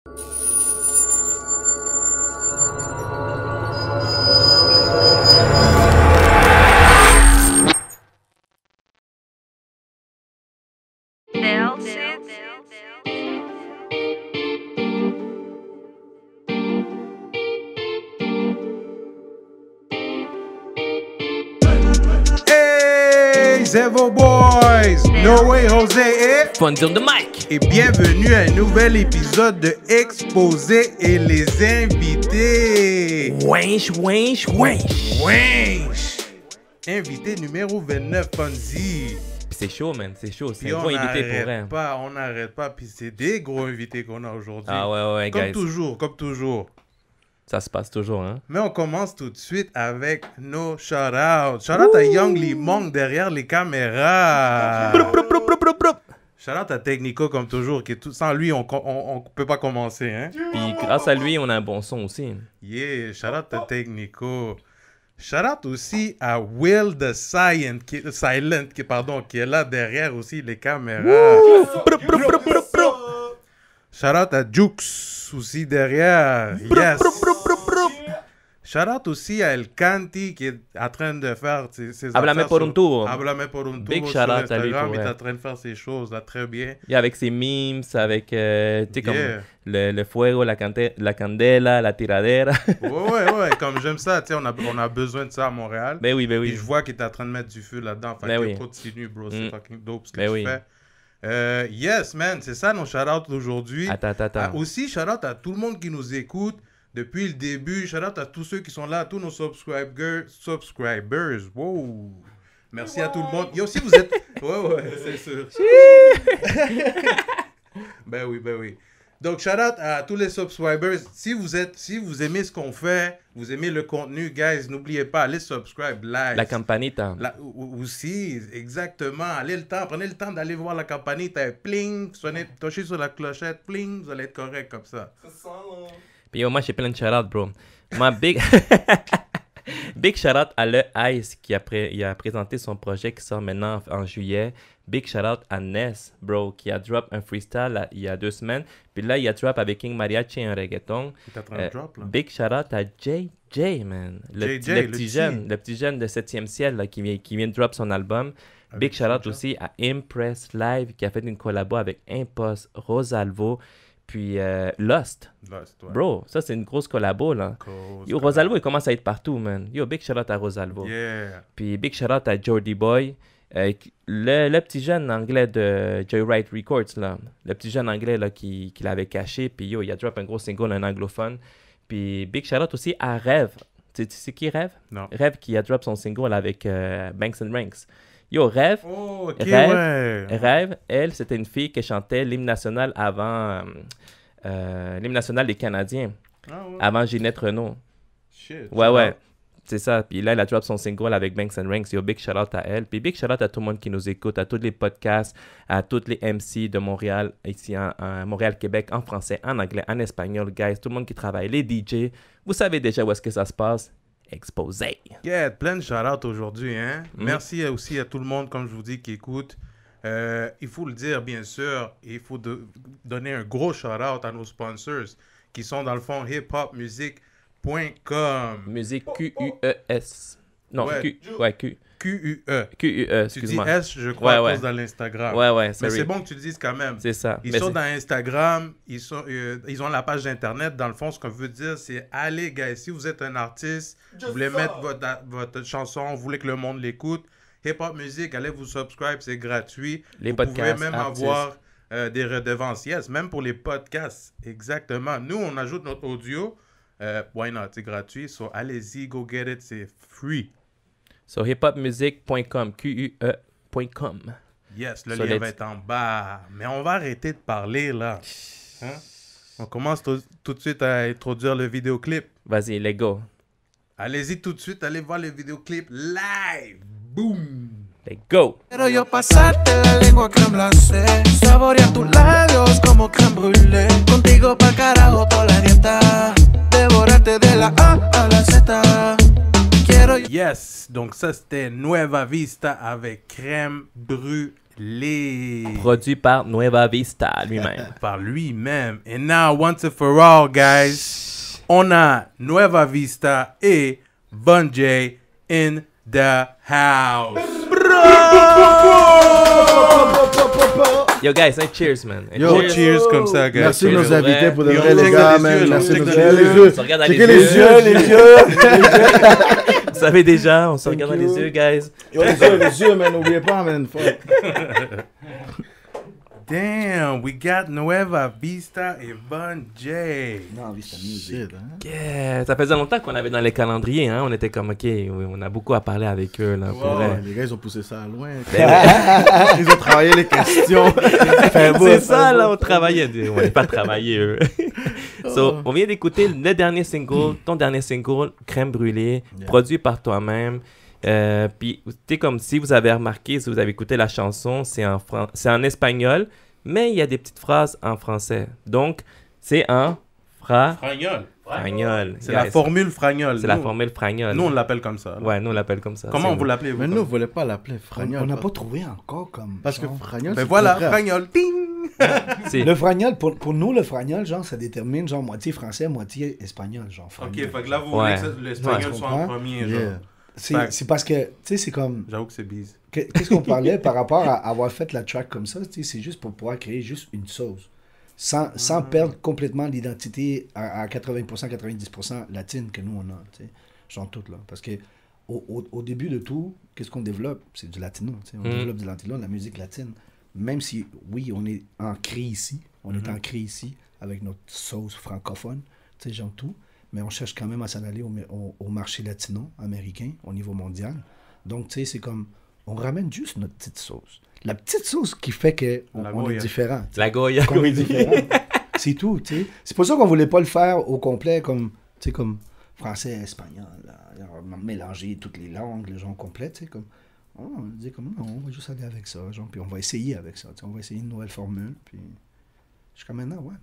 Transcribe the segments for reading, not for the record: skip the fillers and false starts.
C'est vos boys, No Way Jose et Fonzie on the mic. Et bienvenue à un nouvel épisode de Exposé et les invités. Wench, wench, wench. Wench. Invité numéro 29, Fonzie. Puis c'est chaud, man, c'est chaud. C'est Puis un gros invité pour vrai. On n'arrête pas, puis c'est des gros invités qu'on a aujourd'hui. Ah ouais, comme guys. Comme toujours. Ça se passe toujours, hein. Mais on commence tout de suite avec nos shout-outs. Shout-out à Young Lee Monk derrière les caméras. Shout-out à Technico comme toujours, qui est tout... sans lui, on peut pas commencer, hein. Puis grâce à lui, on a un bon son aussi. Yeah, shout-out à Technico. Shout-out aussi à Will the Silent, qui est là derrière aussi les caméras. Shout-out à Jukes aussi derrière. Yes. Shout-out aussi à El Canti qui est en train de faire ses Háblame por un tubo. Háblame por un tubo. Big sur shout-out à Instagram. lui pour Il est vrai. en train de faire ses choses là très bien. Et avec ses memes, avec, tu sais, comme Yeah. le fuego, la candela, la tiradera. Ouais, comme j'aime ça, tu sais, on a besoin de ça à Montréal. Ben oui. Et je vois qu'il est en train de mettre du feu là-dedans. Fait que continue, bro, c'est fucking dope ce que tu fais. Yes, man, c'est ça nos shout-outs d'aujourd'hui. Attends. Aussi, shout-out à tout le monde qui nous écoute depuis le début. Shout-out à tous ceux qui sont là, à tous nos subscribers. Wow! Merci à tout le monde. Yo, si vous êtes... Ouais, c'est sûr. Ben oui. Donc, shout-out à tous les subscribers. Si vous aimez ce qu'on fait, vous aimez le contenu, guys, n'oubliez pas, allez subscribe, like. La campanita. Aussi, exactement. Prenez le temps d'aller voir la campanita. Pling, touchez sur la clochette, pling, vous allez être correct comme ça. Puis moi, j'ai plein de shout-out, bro. Moi, big shout-out à Le Ice qui il a présenté son projet qui sort maintenant en juillet. Big shout-out à Ness, bro, qui a drop un freestyle il y a 2 semaines. Puis là, il a drop avec King Mariachi un reggaeton. Big shout-out à JJ, man. Le petit jeune de 7e ciel là, qui vient de drop son album. Big shout-out aussi à Impress Live qui a fait une collabo avec Impost, Rosalvo. Puis Lost. Ouais. Bro, ça c'est une grosse collabo là. Rosalvo il commence à être partout, man. Yo, big shout out à Rosalvo. Yeah. Puis big shout out à Jordy Boy. Le petit jeune anglais de Joyride Records là. Le petit jeune anglais là qui l'avait caché. Puis yo, il a drop un gros single, un anglophone. Puis big shout out aussi à Rêve. Tu sais qui Rêve? Non. Rêve qui a drop son single avec Banks and Ranks. Yo, Rêve, Rêve, elle, c'était une fille qui chantait l'hymne national avant l'hymne national des Canadiens, avant Ginette Renault. Ouais, c'est ça. Puis là, elle a drop son single avec Banks and Ranks. Yo, big shout-out à elle. Puis big shout-out à tout le monde qui nous écoute, à tous les podcasts, à tous les MC de Montréal, ici à Montréal, Québec, en français, en anglais, en espagnol, guys, tout le monde qui travaille, les DJ. Vous savez déjà où est-ce que ça se passe. Exposé. Yeah, plein de shout-out aujourd'hui, hein. Merci aussi à tout le monde, comme je vous dis, qui écoute. Il faut le dire, bien sûr, il faut donner un gros shout-out à nos sponsors, qui sont dans le fond hiphopmusic.com. Musique Q-U-E-S. Non, Q-U-E. Q-U-E. Q-U-E, Tu dis excuse-moi. S, je crois, à cause dans l'Instagram. Ouais, mais c'est bon que tu le dises quand même. C'est ça. Ils sont dans Instagram, ils ont la page d'Internet. Dans le fond, ce qu'on veut dire, c'est allez, guys, si vous êtes un artiste, vous voulez mettre votre chanson, vous voulez que le monde l'écoute, Hip Hop Music, allez vous subscribe, c'est gratuit. Les vous podcasts, pouvez même avoir des redevances. Yes, même pour les podcasts, exactement. Nous, on ajoute notre audio. Why not? C'est gratuit. So, allez-y, go get it, c'est free. So, hiphopmusic.com, Q-U-E.com. Yes, le lien va être en bas. Mais on va arrêter de parler, là. Hein? On commence tout de suite à introduire le vidéoclip. Vas-y, let's go. Allez-y tout de suite, allez voir le vidéoclip live. Boom! Let's go! Quiero yo pasarte la lengua crème glacée, saborear tus labios como crème brûlée. Contigo pa'l carajo toda la dieta, devorarte de la A a la Z. Yes, donc ça c'était Nueva Vista avec crème brûlée. Produit par Nueva Vista lui-même. Par lui-même. And now, once and for all, guys, on a Nueva Vista et Von J in the house. Yo, guys, un cheers, man. Un Yo, Cheers comme ça, guys. Merci Cheers, nos vrai. invités pour de Yo, vrai, les check gars, les man. yeux, Merci check nos les yeux. yeux. On se regarde dans Checkez les les yeux. yeux, les yeux. Vous savez déjà, on se Thank regarde dans you. les yeux, guys. Yo, les yeux, man. N'oubliez pas, man. Fuck. Damn, we got Nueva Vista et Von J. Non, Vista Music. Shit, hein. Yeah. Ça faisait longtemps qu'on avait dans les calendriers, hein. On était comme, OK, oui, on a beaucoup à parler avec eux, là, pour Ouais. vrai. Les gars, ils ont poussé ça loin. Ben Ils ont travaillé les questions. C'est ça, là, on travaillait. On n'est pas travaillé, eux. So, on vient d'écouter le dernier single, ton dernier single, Crème Brûlée, Yeah. produit par toi-même. Puis, c'est comme si vous avez remarqué, si vous avez écouté la chanson, c'est en espagnol, mais il y a des petites phrases en français. Donc, c'est en Fragnol. fragnol. C'est Yes. la formule fragnol. C'est la Nous- formule fragnol. Nous, on l'appelle comme ça. Ouais, nous, on l'appelle comme ça. Comment C'est on vous l'appelez, vous? Mais nous, on ne voulait pas l'appeler On Fragnol. n'a pas trouvé encore comme. Parce que genre. Fragnol, Ben c'est voilà, plus grave. fragnol. Ding! C'est- Le fragnol, pour nous, le fragnol, genre, ça détermine genre moitié français, moitié espagnol, genre. Ok, fragnol. fait que là, vous Ouais. voulez que l'espagnol Ouais. soit en premier, genre. Yeah. C'est parce que, tu sais, c'est comme. J'avoue que c'est bise. Qu'est-ce qu'on parlait par rapport à avoir fait la track comme ça, tu sais, c'est juste pour pouvoir créer juste une sauce. Sans perdre complètement l'identité à 80%, 90% latine que nous, on a, tu sais. Genre tout, là. Parce que au début de tout, qu'est-ce qu'on développe? C'est du latino, tu sais. On développe du latino, de la musique latine. Même si, oui, on est ancré ici, on est ancré ici avec notre sauce francophone, tu sais, genre tout. Mais on cherche quand même à s'en aller au marché latino américain, au niveau mondial. Donc, tu sais, c'est comme, on ramène juste notre petite sauce. La petite sauce qui fait qu'on La on est Goya. différent. La Goya. Qu'on est différent. C'est tout, tu sais. C'est pour ça qu'on voulait pas le faire au complet comme, tu sais, comme français, espagnol, là, mélanger toutes les langues, les gens complets, tu sais, comme, on dit comme, non, on va juste aller avec ça, genre, puis on va essayer avec ça, tu sais, on va essayer une nouvelle formule, puis jusqu'à maintenant, ouais.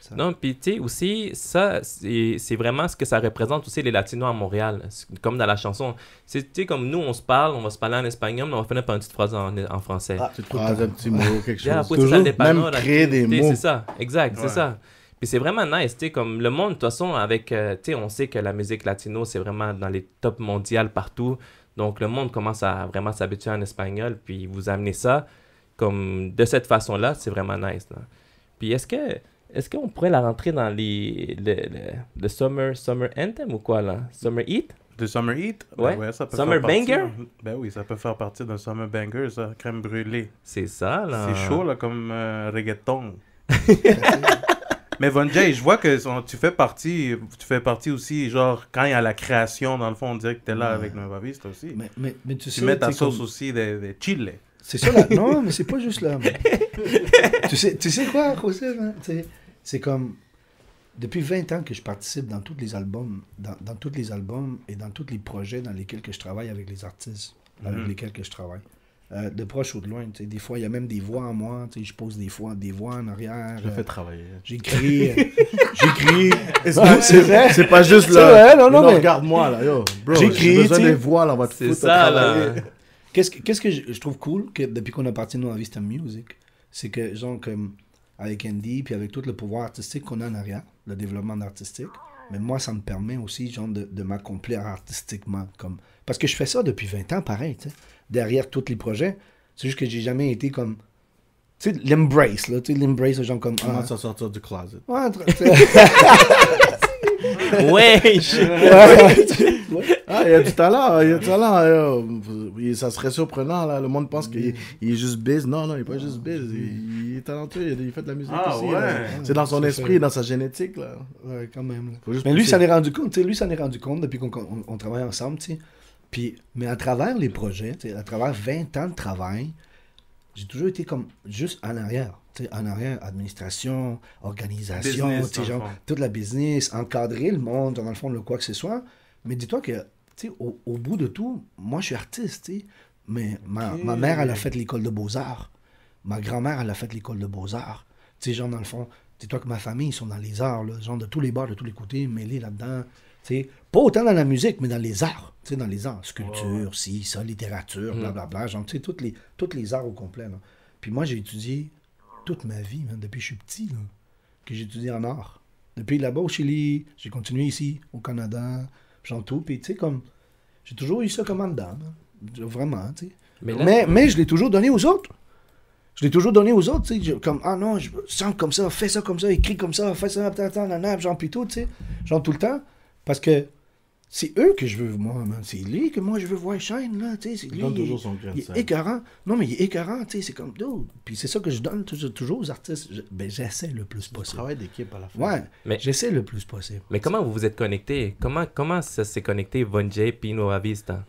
Ça. Non, puis tu sais, aussi, ça, c'est vraiment ce que ça représente aussi les Latinos à Montréal. Comme dans la chanson. Tu sais, comme nous, on se parle, on va se parler en espagnol, mais on va finir par une petite phrase en français. Ah, Tu te phrase un petit mot, quelque Yeah, chose. pues, ça dépend, Même là, créer des tu sais, mots. C'est ça, exact, Ouais. c'est ça. Puis c'est vraiment nice, tu sais, comme le monde, de toute façon, avec, tu sais, on sait que la musique latino, c'est vraiment dans les tops mondiales partout. Donc le monde commence à vraiment s'habituer en espagnol, puis vous amenez ça comme de cette façon-là, c'est vraiment nice, là. Puis est-ce qu'on pourrait la rentrer dans le Summer Anthem ou quoi, là? Summer Heat? De Summer Heat? Ouais. Ben ça peut Summer faire partie, Banger? Ben oui, ça peut faire partie d'un Summer Banger, ça. Crème brûlée. C'est ça, là. C'est chaud, là, comme reggaeton. Mais Von J, je vois que tu fais partie aussi, genre, quand il y a la création, dans le fond, on dirait que t'es là avec Nueva Vista aussi. Mais tu sais, Tu mets ta tu sais, sauce comme- aussi de chile. C'est ça, là. Non, mais c'est pas juste là. mais- tu sais quoi, José? Hein? C'est comme... Depuis 20 ans que je participe dans tous les albums, dans tous les albums et dans tous les projets dans lesquels que je travaille avec les artistes, avec lesquels que je travaille. De proche ou de loin, tu sais. Des fois, il y a même des voix en moi, tu sais, je pose des voix en arrière. Je le fais travailler. J'écris. C'est vrai. C'est pas juste C'est là. vrai, non, mais- Regarde-moi, là, yo. Bro, J'écris, j'ai besoin tu sais. des voix, là, on va te C'est foutre ça, à là. travailler. Qu'est-ce que je trouve cool que depuis qu'on a parti de Nueva Vista Music, c'est que, genre, comme avec Andy, puis avec tout le pouvoir artistique qu'on a en arrière, le développement artistique, mais moi, ça me permet aussi, genre, de m'accomplir artistiquement. Parce que je fais ça depuis 20 ans, pareil, tu sais, derrière tous les projets. C'est juste que j'ai jamais été comme, tu sais, l'embrace, là, tu sais, l'embrace, genre, comme... Comment ça sortir du closet? Ouais, tu sais. Wesh! Ah, il y a du talent, il y a du talent. Yo. Ça serait surprenant, là. Le monde pense qu'il il est juste biz. Non, non, il est pas juste biz. Il est talentueux, il fait de la musique Ah, aussi. ouais. là. C'est dans son C'est esprit, ça. dans sa génétique, là. Ouais, quand même. Là. Faut juste Mais lui, pousser. s'en est rendu compte, tu sais, lui, s'en est rendu compte depuis qu'on travaille ensemble, tu sais. Puis, mais à travers les projets, tu sais, à travers 20 ans de travail, j'ai toujours été comme juste en arrière. Tu sais, en arrière, administration, organisation, Business, tu sais, dans le genre, fond. toute la business, encadrer le monde, dans le fond, le quoi que ce soit. Mais dis-toi que, tu sais, au bout de tout, moi, je suis artiste, tu sais. Mais ma mère, elle a fait l'école de beaux-arts. Ma grand-mère, elle a fait l'école de beaux-arts. Tu sais, genre, dans le fond, dis-toi que ma famille, ils sont dans les arts, là, genre de tous les bords, de tous les côtés, mêlés là-dedans. Tu sais, pas autant dans la musique, mais dans les arts. Tu sais, dans les arts. Sculpture, ci, ça, littérature, blablabla. Genre, tu sais, tous les arts au complet, là. Puis moi, j'ai étudié toute ma vie, man, depuis que je suis petit, là, que j'ai étudié en art. Depuis là-bas au Chili, j'ai continué ici, au Canada, genre tout. Puis tu sais, comme, j'ai toujours eu ça comme en dedans, man. Vraiment, tu sais. Mais je l'ai toujours donné aux autres. Je l'ai toujours donné aux autres, tu sais. Comme, ah non, je sens comme ça, fais ça comme ça, écris comme ça, fais ça, genre, puis tout, tu sais. Genre tout le temps. Parce que c'est eux que je veux, moi, man. C'est lui que moi je veux voir shine, là, tu sais. C'est lui. Il donne toujours son grain de Il sel. est écœurant. Non, mais il est écœurant, tu sais. C'est comme, dude. Puis c'est ça que je donne toujours aux artistes. J'essaie le plus possible. Travail d'équipe à la fin. Ouais, Mais- j'essaie le plus possible. Mais comment vous vous êtes connectés? Comment ça s'est connecté, Von J puis Nueva Vista?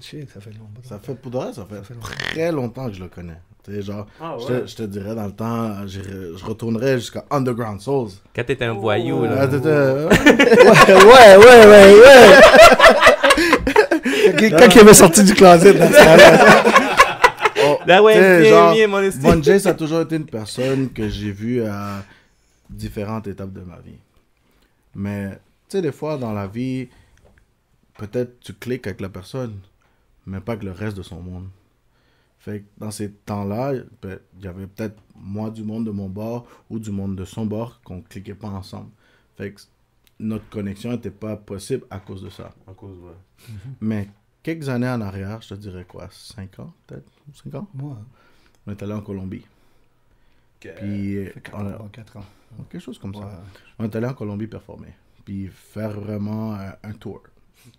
Shit, ça fait longtemps. Ça fait, pour de vrai, ça fait Ça fait longtemps. très longtemps que je le connais. Tu sais, genre, Ah je ouais. te dirais dans le temps, je retournerais jusqu'à Underground Souls. Quand t'étais un voyou, Ah, là. ouais. Quand il avait sorti du closet dans ce temps-là. Ah ouais, Tu sais, bien, genre, bien, mon esti. Von J, ça a toujours été une personne que j'ai vue à différentes étapes de ma vie. Mais, tu sais, des fois, dans la vie, peut-être tu cliques avec la personne, mais pas avec le reste de son monde. Fait que dans ces temps-là, il y avait peut-être moi du monde de mon bord ou du monde de son bord qu'on cliquait pas ensemble. Fait que notre connexion n'était pas possible à cause de ça. À cause, ouais. Mais quelques années en arrière, je te dirais quoi, 5 ans peut-être? 5 ans? Moi, On est allé en Colombie. Puis, on a- 4 ans. quelque chose comme Ouais. ça. On est allé en Colombie performer. Puis faire vraiment un tour.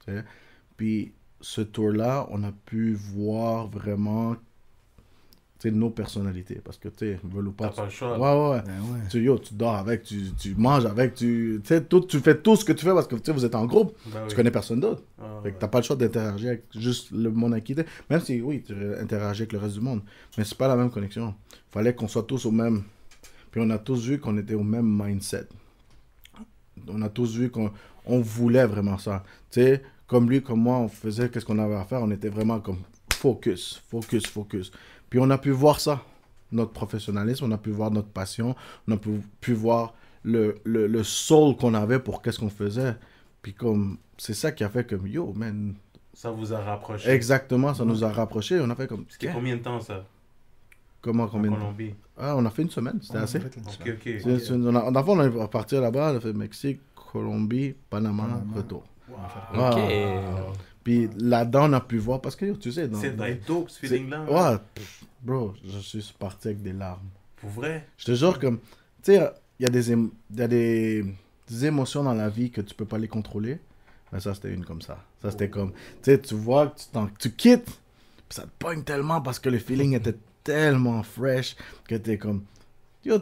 tu sais. Puis ce tour-là, on a pu voir vraiment tu sais, nos personnalités. Parce que, tu sais, veulent ou pas. T'as pas le choix. Ouais. Ben ouais. Tu dors avec, tu manges avec, tu sais, tu fais tout ce que tu fais parce que, tu sais, vous êtes en groupe. Ben oui. Tu connais personne d'autre. Ah, Fait que ouais. t'as pas le choix d'interagir avec juste le monde à qui t'es. Même si, oui, tu interagis avec le reste du monde. Mais c'est pas la même connexion. Fallait qu'on soit tous au même. Puis on a tous vu qu'on était au même mindset. On a tous vu qu'on voulait vraiment ça. Tu sais, comme lui, comme moi, on faisait qu'est-ce qu'on avait à faire. On était vraiment comme focus. Puis on a pu voir ça. Notre professionnalisme, on a pu voir notre passion. On a pu voir le soul qu'on avait pour qu'est-ce qu'on faisait. Puis comme, c'est ça qui a fait comme, yo, man. Ça vous a rapproché. Exactement, ça nous a rapprochés. On a fait comme, C'était combien de temps, ça? comment, combien En de temps? Colombie. Ah, on a fait une semaine, c'était assez. Ok, ok. Dans le fond, on est parti là-bas, on a fait Mexique, Colombie, Panama, retour. Ok. Puis là-dedans, on a pu voir, parce que tu sais, C'est dope, ce feeling-là. Ouais, bro, je suis parti avec des larmes. Pour vrai. Je te jure, comme, tu sais, il y a des émotions dans la vie que tu peux pas les contrôler. Mais ça, c'était une comme ça. Ça, c'était comme, tu sais, tu vois que tu quittes, puis ça te pogne tellement parce que le feeling était tellement fresh que t'es comme, yo,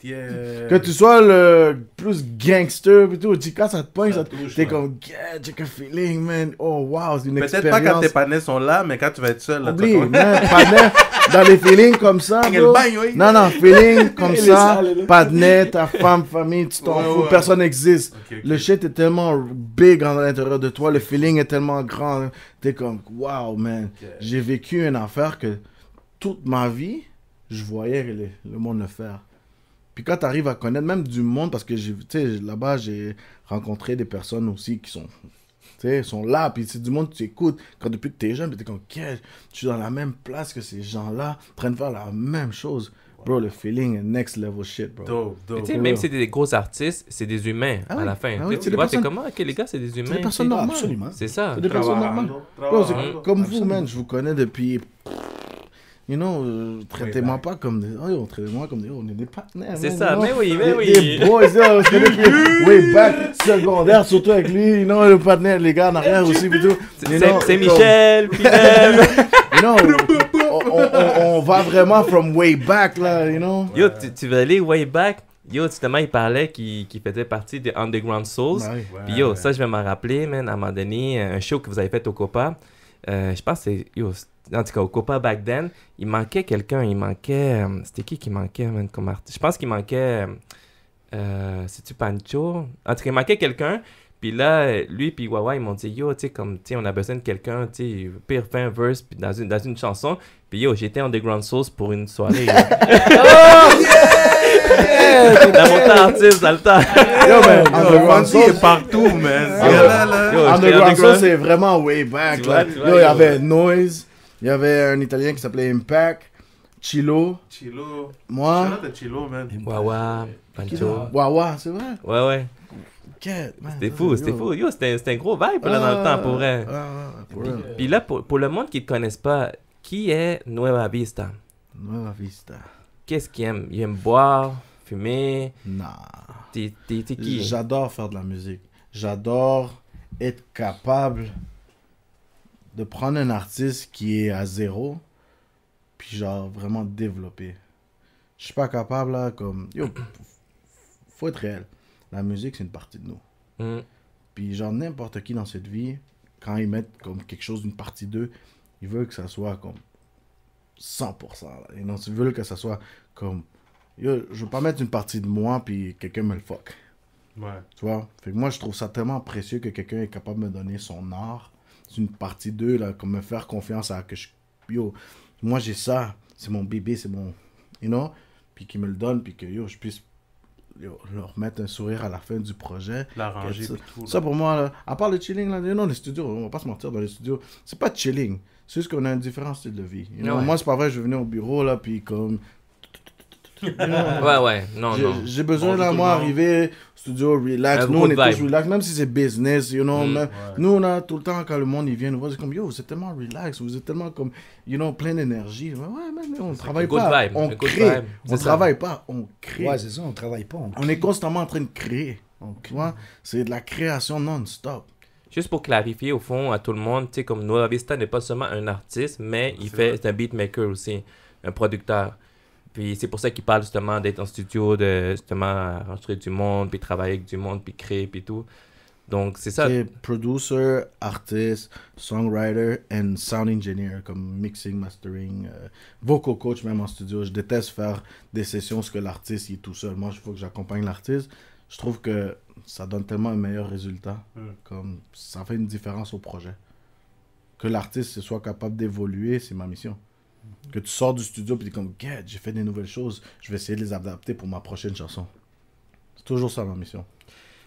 Yeah. que tu sois le plus gangster et tout, quand ça te pogne, Ça ça touche, t'es ouais. comme, yeah, j'ai qu'un feeling, man. Oh, wow, c'est une Peut-être expérience. pas quand tes panais sont là, mais quand tu vas être seul. Là, tu vas Oublie, comme- man, partner, dans les feelings comme ça, Dans le bro. bagne, oui. Non, feeling comme Il est ça, sale, là. partner, ta femme, famille, tu t'en Ouais, fous, ouais. personne n'existe. Ok, ok. Le shit est tellement big à l'intérieur de toi, le feeling est tellement grand, t'es comme, wow, man. Ok. J'ai vécu une affaire que toute ma vie, je voyais le monde le faire. Puis quand tu arrives à connaître même du monde, parce que là-bas, j'ai rencontré des personnes aussi qui sont là, puis c'est du monde que tu écoutes quand depuis que tu es jeune, puis tu es comme, OK, je suis dans la même place que ces gens-là, en train de faire la même chose. Bro, le feeling est next level shit, bro. Dope, Tu dope. sais, même si c'est des gros artistes, c'est des humains Ah à oui, la fin. ah oui, Tu c'est des vois, c'est personnes- comment? Ok, les gars, c'est des humains. C'est des personnes tu sais. Ah, normales. absolument. C'est ça. C'est des personnes normales. Bro, c'est Travaillando. comme vous, man, je vous connais depuis... You know, traitez-moi pas comme des... Oh, yo, traitez-moi comme des... On est des partenaires, C'est man, ça, you know? mais oui, mais Des- oui. Des boys, yo, on se connaît depuis way back, secondaire, surtout avec lui, you know, le partenaire, les gars en arrière aussi, puis tout. You know, C'est comme- Michel, Pinel. You know, on va vraiment from way back, là, you know. Yo, tu veux aller way back? Yo, justement, il parlait qu'il faisait partie des Underground Souls. Ouais. Puis yo, ça, je vais m'en rappeler, man, à un moment donné, un show que vous avez fait au Copa. Je pense que c'est... Yo, en tout cas, au Copa back then, il manquait quelqu'un. Il manquait... c'était qui manquait, man, comme artiste? Je pense qu'il manquait... c'est-tu Pancho? En tout cas, il manquait quelqu'un. Puis là, lui puis Wawa, ils m'ont dit, yo, tu sais, comme, tu sais, on a besoin de quelqu'un, tu sais, pire fait un verse puis dans une chanson. Puis yo, j'étais Underground Souls pour une soirée. Là. Dans mon temps artiste, dans le temps. Yo, man, Underground Fonzie Souls, est partout, man. Ce gars-là, là. Yo, j'étais Underground Souls, c'est vraiment way back, Tu là. vois, Yo, il y avait Noise, il y avait un Italien qui s'appelait Impact, Chilo. Chilo. Moi. Shout out à Chilo, man. Wawa, Pancho. Wawa, c'est vrai. Ouais, ouais. Quête, man, C'était ça, fou, c'est c'était yo. fou. Yo, c'était un gros vibe là, dans le temps, pour vrai. Pour vrai. Puis là, pour le monde qui ne te connaisse pas, qui est Nueva Vista? Nueva Vista. Qu'est-ce qu'il aime? Il aime boire, fumer. Nah. T'es qui? J'adore faire de la musique. J'adore être capable de prendre un artiste qui est à zéro, puis genre vraiment développer. Je suis pas capable là, comme... Yo, faut être réel. La musique, c'est une partie de nous. Hmm. Puis genre n'importe qui dans cette vie, quand ils mettent comme quelque chose d'une partie d'eux, ils veulent que ça soit comme 100%. Là. Ils veulent que ça soit comme... Yo, je veux pas mettre une partie de moi puis quelqu'un me le fuck. Ouais. Tu vois? Fait que moi, je trouve ça tellement précieux que quelqu'un est capable de me donner son art. C'est une partie d'eux, là, comme me faire confiance à que je... Yo, moi j'ai ça, c'est mon bébé, c'est mon... You know? Puis qu'il me le donne, puis que yo, je puisse leur mettre un sourire à la fin du projet. L'arranger Ça, et tout. ça pour moi, là, à part le chilling, là, non, les studios, on va pas se mentir, dans les studios, c'est pas chilling. C'est juste qu'on a un différent style de vie. You know? Ouais. Moi, c'est pas vrai, je vais venir au bureau, là, puis comme... Ouais, non, non. J'ai besoin, Bonjour là, tout moi, le monde. arriver au studio, relax. Un Nous, gros on est tous vibe. relax, même si c'est business, you know. Mm. même- Nous, on a tout le temps, quand le monde, il vient nous voir, c'est comme, yo, vous êtes tellement relax, vous êtes tellement comme, you know, plein d'énergie. Ouais, mais on travaille good pas, vibe, on un good crée. vibe, On c'est ça. travaille pas, on crée. Ouais, c'est ça, on travaille pas. On est constamment en train de créer. on- Tu vois, c'est de la création non-stop. Juste pour clarifier au fond à tout le monde, tu sais, comme Nueva Vista n'est pas seulement un artiste, mais c'est un beatmaker aussi, un producteur. Puis c'est pour ça qu'il parle justement d'être en studio, de justement enregistrer du monde, puis travailler avec du monde, puis créer, puis tout. Donc c'est ça. C'est producer, artiste, songwriter and sound engineer, comme mixing, mastering, vocal coach même en studio. Je déteste faire des sessions parce que l'artiste il est tout seul. Moi, il faut que j'accompagne l'artiste. Je trouve que ça donne tellement un meilleur résultat. Comme ça fait une différence au projet. Que l'artiste soit capable d'évoluer, c'est ma mission. Que tu sors du studio et tu es comme, yeah, j'ai fait des nouvelles choses, je vais essayer de les adapter pour ma prochaine chanson. C'est toujours ça ma mission.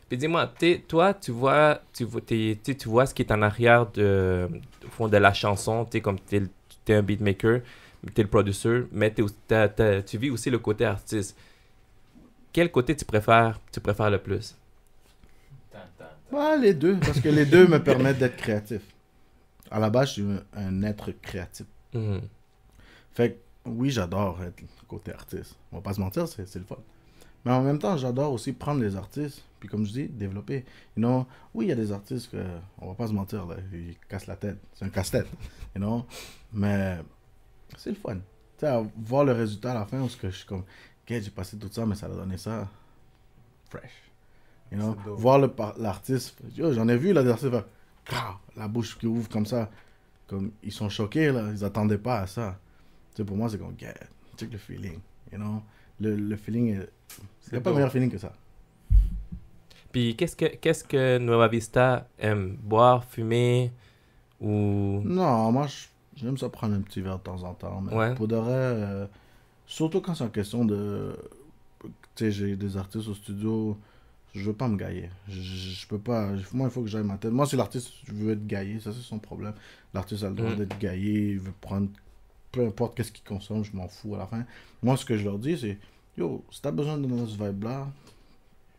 Puis dis-moi, toi, tu vois ce qui est en arrière au fond de la chanson, tu sais, comme t'es un beatmaker, t'es le producer, mais tu vis aussi le côté artiste. Quel côté tu préfères le plus? Ouais, les deux, parce que les deux me permettent d'être créatif. À la base, je suis un être créatif. Mhm. Fait que, oui, j'adore être côté artiste. On va pas se mentir, c'est le fun. Mais en même temps, j'adore aussi prendre les artistes, puis comme je dis, développer. You know, oui, il y a des artistes que, on va pas se mentir, là, ils cassent la tête. C'est un casse-tête, you know. Mais c'est le fun. Tu sais, à voir le résultat à la fin, parce que je suis comme, ok, j'ai passé tout ça, mais ça a donné ça fresh. You know, C'est dope. voir l'artiste, yo, j'en ai vu là, des artistes faire, Pow la bouche qui ouvre comme ça, comme ils sont choqués là, ils attendaient pas à ça. Tu sais, pour moi c'est comme, yeah, check le feeling, you know, le feeling, il n'y a pas dope. meilleur feeling que ça. Puis qu'est-ce que Nueva Vista aime? Boire, fumer ou... Non, moi j'aime ça prendre un petit verre de temps en temps, mais Ouais. pour de vrai, surtout quand c'est en question de, tu sais, j'ai des artistes au studio. Je veux pas me gailler. Je peux pas. Moi, il faut que j'aille ma tête. Moi, si l'artiste veut être gaillé, ça, c'est son problème. L'artiste a le droit d'être gaillé. Il veut prendre. Peu importe qu'est-ce qu'il consomme, je m'en fous à la fin. Moi, ce que je leur dis, c'est yo, si t'as besoin de ce vibe-là,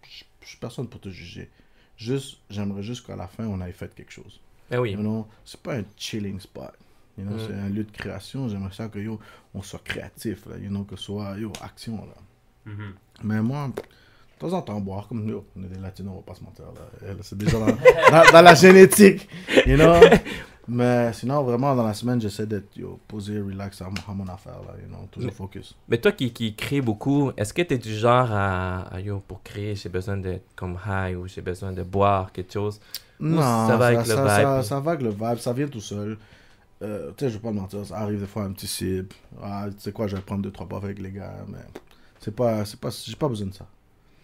je suis personne pour te juger. Juste, j'aimerais juste qu'à la fin, on ait fait quelque chose. Ben oui. You know, c'est pas un chilling spot. You know, Mm. c'est un lieu de création. J'aimerais ça que yo, on soit créatif. Là, you know, que ce soit yo, action. Là. Mhm. Mais moi, de temps en temps, boire comme nous, on est des latinos, on va pas se mentir. Là. C'est déjà dans la génétique, you know. Mais sinon, vraiment, dans la semaine, j'essaie d'être posé, relax à mon affaire, là, you know, toujours focus. Mais toi qui crée beaucoup, est-ce que tu es du genre yo, pour créer, j'ai besoin d'être comme high ou j'ai besoin de boire quelque chose? Non, ça va avec le vibe? Ça va avec le vibe, ça vient tout seul. Tu sais, je vais pas le mentir, ça arrive des fois un petit sip. Ah, tu sais quoi, je vais prendre 2-3 puffs avec les gars, mais j'ai pas besoin de ça.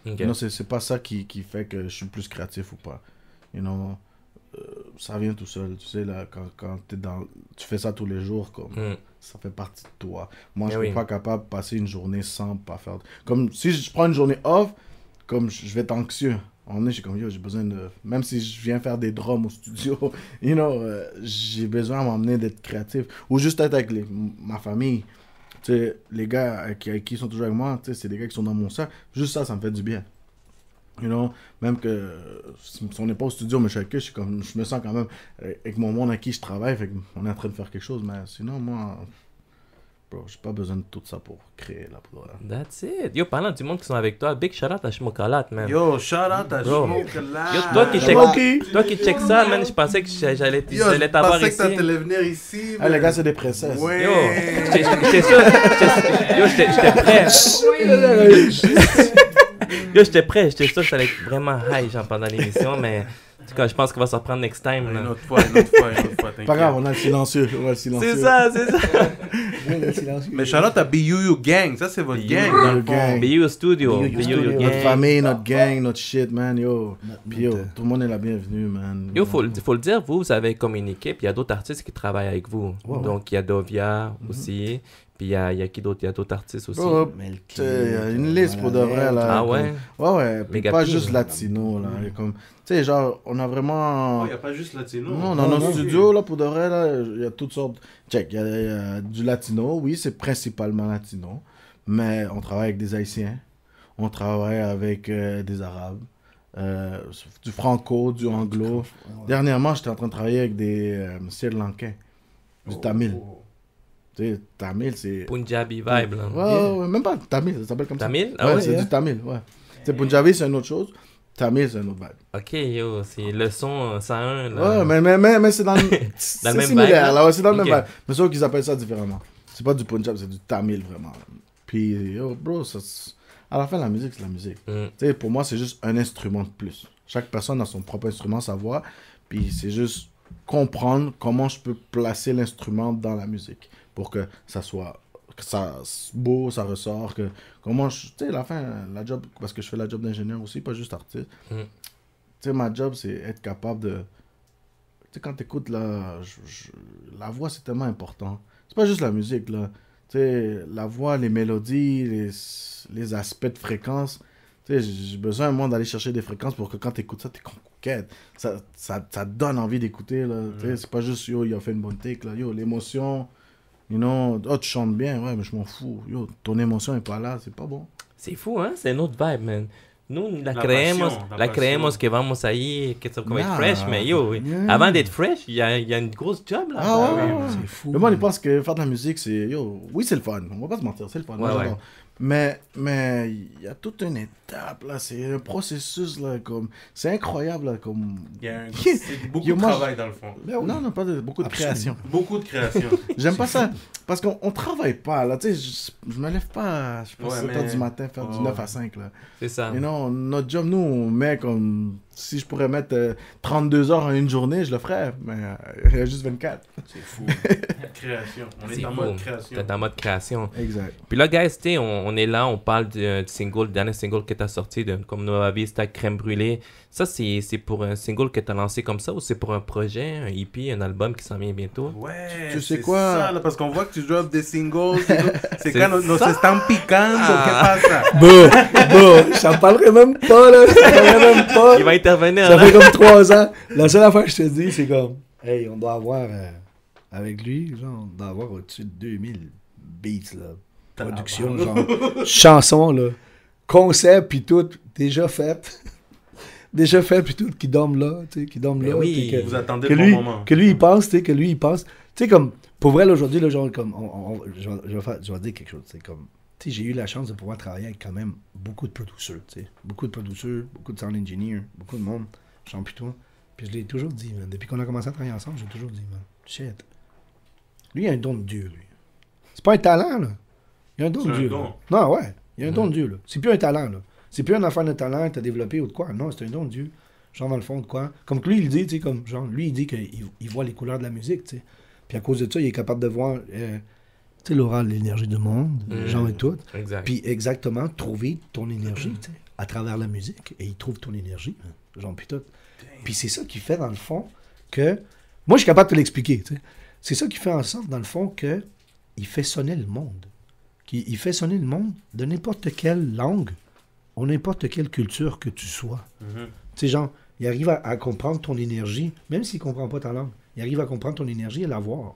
Ok. You know, c'est pas ça qui fait que je suis plus créatif ou pas. You know, ça vient tout seul. Tu sais, là, quand tu fais ça tous les jours, comme Mm. ça fait partie de toi. Moi, Mais je oui. suis pas capable de passer une journée sans pas faire. Comme si je prends une journée off, comme je vais être anxieux. On est, je suis comme, yo, j'ai besoin de. Même si je viens faire des drums au studio, you know, j'ai besoin à m'emmener d'être créatif. Ou juste être avec ma famille. Tu sais, les gars qui sont toujours avec moi, tu sais, c'est des gars qui sont dans mon cercle. Juste ça me fait du bien. You know, même que si on n'est pas au studio, mais je suis avec eux, je me sens quand même avec mon monde à qui je travaille, fait qu'on est en train de faire quelque chose, mais sinon, moi, bro, j'ai pas besoin de tout ça pour créer la poudre. That's it. Yo, parlant du monde qui sont avec toi, big shout out à Shmokalat, man. Yo, shout out à Bro. Shmokalat. Yo, toi qui check ça, man, je pensais que j'allais t'avoir ici. Je pensais que t'allais venir ici. Ah, les gars, c'est des princesses. Ouais. Yo, j'étais sûr. Yo, j'étais prêt. Yo, j'étais sûr que ça allait être vraiment high, genre, pendant l'émission, mais en tout cas, je pense qu'on va s'en prendre next time. Là. Une autre fois, t'inquiète. Pas grave, on a le silencieux. C'est ça. Mais shout-out à BUU Gang, ça c'est votre gang dans le fond. BU Studio. BU Studio. BU notre Gang. famille, notre gang, notre shit, man, yo. Puis yo, tout le monde est la bienvenue, man. Yo, faut le dire, vous avez communiqué, puis il y a d'autres artistes qui travaillent avec vous. Ouais. Donc, il y a Dovia aussi, puis il y a qui d'autre? Il y a d'autres artistes aussi. Bro, Melky, tu sais, y a une liste pour de vrai, là. Ah ouais? Ouais, puis Méga pas pire. juste latino, là. Y a comme, tu sais, genre, on a vraiment... Il n'y a pas juste latino. Non, dans nos studios, là, pour de vrai, là, il y a toutes sortes... Check, il y a du latino, oui, c'est principalement latino, mais on travaille avec des Haïtiens, on travaille avec des Arabes, du franco, du anglo. Dernièrement, j'étais en train de travailler avec des Sri Lankais, du Tamil. Tu sais, Tamil, c'est... Punjabi vibe, là. Ouais, même pas Tamil, ça s'appelle comme Tamil? ça. Ah Ouais, ouais, c'est du Tamil, ouais. Tu sais, Punjabi, c'est une autre chose. Tamil, c'est une autre vibe. Ok, yo, c'est le son 101, là. Ouais, mais c'est dans le c'est même similaire, vibe, là, ouais, c'est dans le Ok. même vibe. Mais sauf qu'ils appellent ça différemment. C'est pas du Punjab, c'est du Tamil, vraiment. Puis, yo, bro, à la fin, la musique, c'est la musique. Mm. Tu sais, pour moi, c'est juste un instrument de plus. Chaque personne a son propre instrument, sa voix. Puis, c'est juste comprendre comment je peux placer l'instrument dans la musique pour que ça soit beau, ça ressort, que comment tu sais, la fin, la job, parce que je fais la job d'ingénieur aussi, pas juste artiste. Mm. Tu sais, ma job, c'est être capable de... Tu sais, quand t'écoutes, là, la voix, c'est tellement important. C'est pas juste la musique, là. Tu sais, la voix, les mélodies, les aspects de fréquence. Tu sais, j'ai besoin, moi, d'aller chercher des fréquences pour que quand t'écoutes ça, t'es conquête. Ça te donne envie d'écouter, là. Tu sais, c'est pas juste, yo, il a fait une bonne take, là. Yo, l'émotion... You know, oh, tu chantes bien, ouais, mais je m'en fous. Yo, ton émotion est pas là, c'est pas bon. C'est fou, hein? C'est une autre vibe, man. Nous, la passion, creemos que vamos ahí, que ça va être Nah. fresh, mais yo, Yeah. avant d'être fresh, il y a une grosse job, là. Ah ouais, oui, ouais. C'est fou. Le monde, il pense que faire de la musique, c'est... Yo, oui, c'est le fun. On va pas se mentir, c'est le fun. Moi, Ouais, j'adore. Mais il y a toute une étape, là. C'est un processus, là, comme... C'est incroyable, là, comme... C'est beaucoup Yo, de moi, travail dans le fond. Non, pas de... Beaucoup de Absolument. création. Beaucoup de création. J'aime pas ça. Parce qu'on travaille pas, là. Tu sais, je me lève pas, je sais pas, Ouais, 7 mais- h du matin, faire du Ouais. 9 à 5, là. C'est ça. Mais non, notre job, nous, on met comme... Si je pourrais mettre 32 heures en une journée, je le ferais. Mais il y a juste 24. C'est fou. Création. On est C'est en fou. mode création. T'es en mode création. Exact. Puis là, guys, tu sais, on est là, on parle du single, le dernier single que t'as sorti, comme Nova Vista, Crème Brûlée. Ça, c'est pour un single que t'as lancé comme ça ou c'est pour un projet, un EP, un album qui s'en vient bientôt? Ouais, Tu sais c'est quoi? ça, là, parce qu'on voit que tu drops des singles. C'est C'est quand nos ça. están picando. Ah. ¿Qué pasa? Bon, j'en parlerai même pas, là. J'en parlerai même pas. Il va intervenir, Ça là. fait comme 3 ans. La seule affaire que je te dis, c'est comme, hey, on doit avoir, avec lui, genre, on doit avoir au-dessus de 2000 beats, là. Production, genre, chansons, là. Concept, puis tout, déjà fait. Déjà fait, puis tout, qui dorment là, tu sais, qui dorment Mais là. oui, puis que- Vous attendez que le lui, bon moment. que lui, il pense, tu sais, que lui, il pense. Tu sais, comme, pour vrai, là, aujourd'hui, là, genre, comme, je vais dire quelque chose, c'est comme, tu sais, j'ai eu la chance de pouvoir travailler avec quand même beaucoup de producers, tu sais. Beaucoup de producers, beaucoup de sound engineers, beaucoup de monde, j'en puis toi. Puis je l'ai toujours dit, man. Depuis qu'on a commencé à travailler ensemble, j'ai toujours dit, man, shit. Lui, il a un don de Dieu, lui. C'est pas un talent, là. Il a un don C'est de un Dieu. don. Là. Non, ouais. Il y a un don de Dieu, là. C'est plus un talent, là. C'est plus une affaire de talent que t'as développé ou de quoi. Non, c'est un don de Dieu. Genre, dans le fond, de quoi. Comme que lui, il dit, tu sais, comme, genre, lui, il dit qu'il voit les couleurs de la musique, tu sais. Puis à cause de ça, il est capable de voir, tu sais, l'aura, l'énergie du monde, genre et tout. Exact. Puis exactement, trouver ton énergie, tu sais, à travers la musique. Et il trouve ton énergie, hein, genre, puis tout. Puis c'est ça qui fait, dans le fond, que... Moi, je suis capable de te l'expliquer, tu sais. C'est ça qui fait en sorte, dans le fond, que il fait sonner le monde. Il fait sonner le monde de n'importe quelle langue ou n'importe quelle culture que tu sois. Tu sais, genre, il arrive à comprendre ton énergie, même s'il ne comprend pas ta langue. Il arrive à comprendre ton énergie et la voir.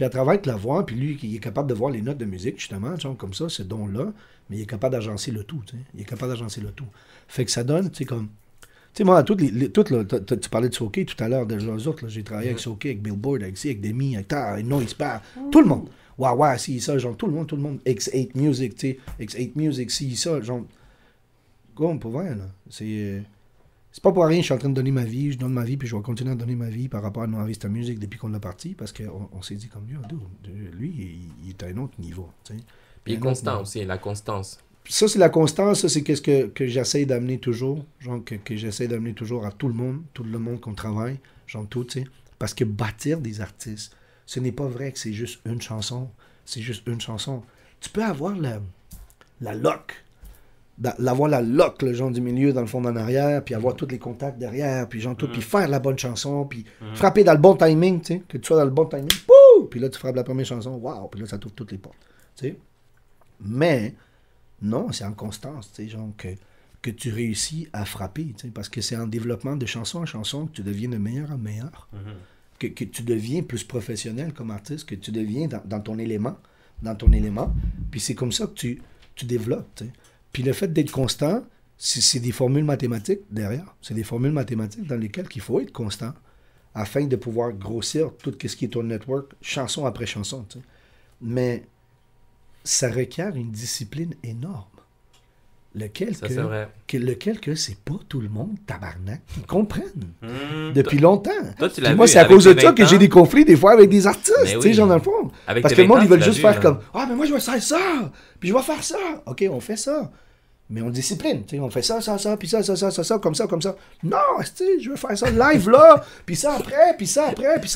Puis elle travaille avec la voix, puis lui, il est capable de voir les notes de musique, justement, genre comme ça, ce don-là, mais il est capable d'agencer le tout, tu sais. Il est capable d'agencer le tout. Fait que ça donne, tu sais, comme... Tu sais, moi, toutes là, tu parlais de Soké tout à l'heure, de les autres, là, j'ai travaillé avec Soké, avec Billboard, avec Demi, avec Noise Bar, tout le monde. Ouais, si, ça, genre, tout le monde. X8 Music, tu sais, X8 Music, si, ça, genre... Go, pour vrai, là. C'est pas pour rien, je suis en train de donner ma vie, je donne ma vie, puis je vais continuer à donner ma vie par rapport à Noir Vista Music depuis qu'on l'a parti, parce qu'on s'est dit comme lui, il est à un autre niveau. Tu sais. Puis il est constant aussi, la constance. Ça, c'est la constance, ça, c'est qu'est-ce que j'essaie d'amener toujours, genre que j'essaie d'amener toujours à tout le monde qu'on travaille, genre tout, tu sais. Parce que bâtir des artistes, ce n'est pas vrai que c'est juste une chanson, c'est juste une chanson. Tu peux avoir la lock, l'avoir la lock, le genre du milieu dans le fond d'en arrière, puis avoir tous les contacts derrière, puis genre tout, puis faire la bonne chanson, puis frapper dans le bon timing, tu sais, que tu sois dans le bon timing, pouh! Puis là tu frappes la première chanson, waouh, puis là ça t'ouvre toutes les portes, tu sais. Mais non, c'est en constance, tu sais, genre que tu réussis à frapper, tu sais, parce que c'est en développement de chanson en chanson que tu deviens de meilleur en meilleur, que tu deviens plus professionnel comme artiste, que tu deviens dans ton élément, puis c'est comme ça que tu développes, tu sais. Puis le fait d'être constant, c'est des formules mathématiques derrière. C'est des formules mathématiques dans lesquelles il faut être constant afin de pouvoir grossir tout ce qui est ton network, chanson après chanson. Tu sais. Mais ça requiert une discipline énorme. Lequel que c'est pas tout le monde, tabarnak, qui comprennent depuis longtemps. Toi, tu puis l'as moi, vu c'est à cause de avec ça que j'ai des conflits des fois avec des artistes, Mais tu sais, oui. genre dans le fond. Avec Parce tes que le monde, 20 ans, ils veulent tu juste l'as faire vu, comme là. « Ah, mais moi, je vais faire ça, puis je vais faire ça. » OK, on fait ça. Mais on discipline, tu sais, on fait ça, puis ça, comme ça. Non, tu sais, je veux faire ça live, là, puis ça après, puis ça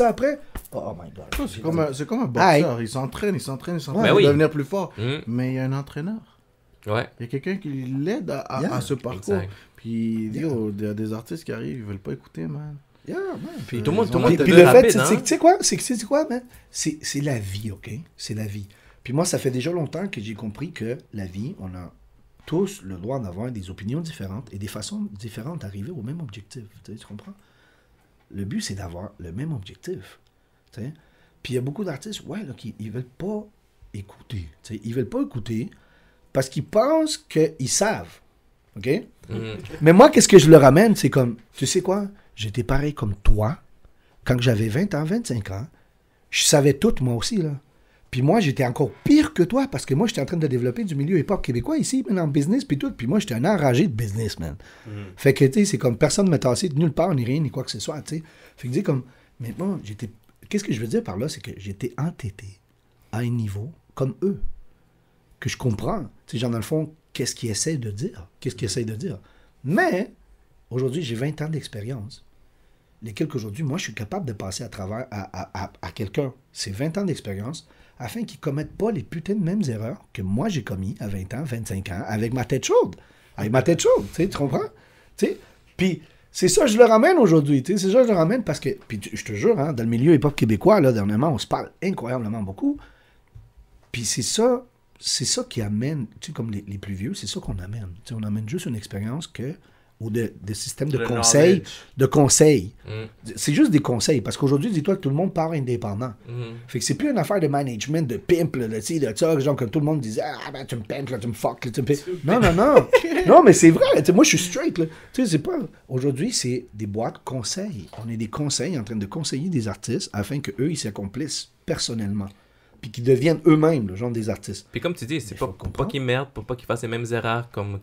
après. Oh my God. C'est comme un boxeur, il s'entraîne Ben pour oui. devenir plus fort. Mm. Mais il y a un entraîneur. Ouais. Il y a quelqu'un qui l'aide à ce parcours. Exact. Puis il y a des artistes qui arrivent, ils veulent pas écouter, man. Yeah, man. Puis tout le monde Puis te le veut fait, rapide, tu hein? sais quoi? C'est quoi, man? C'est la vie, OK? C'est la vie. Puis moi, ça fait déjà longtemps que j'ai compris que la vie, on a tous le droit d'avoir des opinions différentes et des façons différentes d'arriver au même objectif. Tu comprends? Le but, c'est d'avoir le même objectif. Tu sais? Puis il y a beaucoup d'artistes, là, qui ne veulent pas écouter. Tu sais? Ils veulent pas écouter parce qu'ils pensent qu'ils savent. OK? Mais moi, qu'est-ce que je leur amène? C'est comme, tu sais quoi? J'étais pareil comme toi. Quand j'avais 20 ans, 25 ans, je savais tout, moi aussi, là. Puis moi, j'étais encore pire que toi, parce que moi, j'étais en train de développer du milieu hip-hop québécois ici, en business, puis tout. Puis moi, j'étais un enragé de business, man. Fait que, tu sais, c'est comme personne ne m'a tassé de nulle part, ni rien, ni quoi que ce soit, tu sais. Fait que, dis comme, mais bon, j'étais... Qu'est-ce que je veux dire par là? C'est que j'étais entêté à un niveau comme eux, que je comprends. Tu sais, genre, dans le fond, qu'est-ce qu'ils essaient de dire? Mais, aujourd'hui, j'ai 20 ans d'expérience, lesquels qu'aujourd'hui, moi, je suis capable de passer à travers à quelqu'un. C'est 20 ans d'expérience, afin qu'ils ne commettent pas les putains de mêmes erreurs que moi, j'ai commis à 20 ans, 25 ans, avec ma tête chaude. Tu sais, tu comprends? Tu sais, puis c'est ça que je le ramène aujourd'hui, tu sais, c'est ça que je le ramène parce que, puis je te jure, hein, dans le milieu hip-hop québécois, là, dernièrement, on se parle incroyablement beaucoup, puis c'est ça qui amène, tu sais, comme les plus vieux, c'est ça qu'on amène. Tu sais, on amène juste une expérience ou de système de conseils. C'est juste des conseils, parce qu'aujourd'hui, dis-toi que tout le monde part indépendant. Fait que c'est plus une affaire de management, de pimp, là, tu sais, de ça, genre comme tout le monde disait, ah ben tu me pimpes, là, tu me fuck, là, tu me pimpes. Non. Non, mais c'est vrai, tu sais, moi je suis straight, là. Tu sais, c'est pas... Aujourd'hui, c'est des boîtes conseils. On est des conseils en train de conseiller des artistes afin qu'eux, ils s'accomplissent personnellement. Puis qu'ils deviennent eux-mêmes, le genre des artistes. Puis comme tu dis, c'est pour pas qu'ils merdent, pour pas qu'ils fassent les mêmes erreurs comme nous,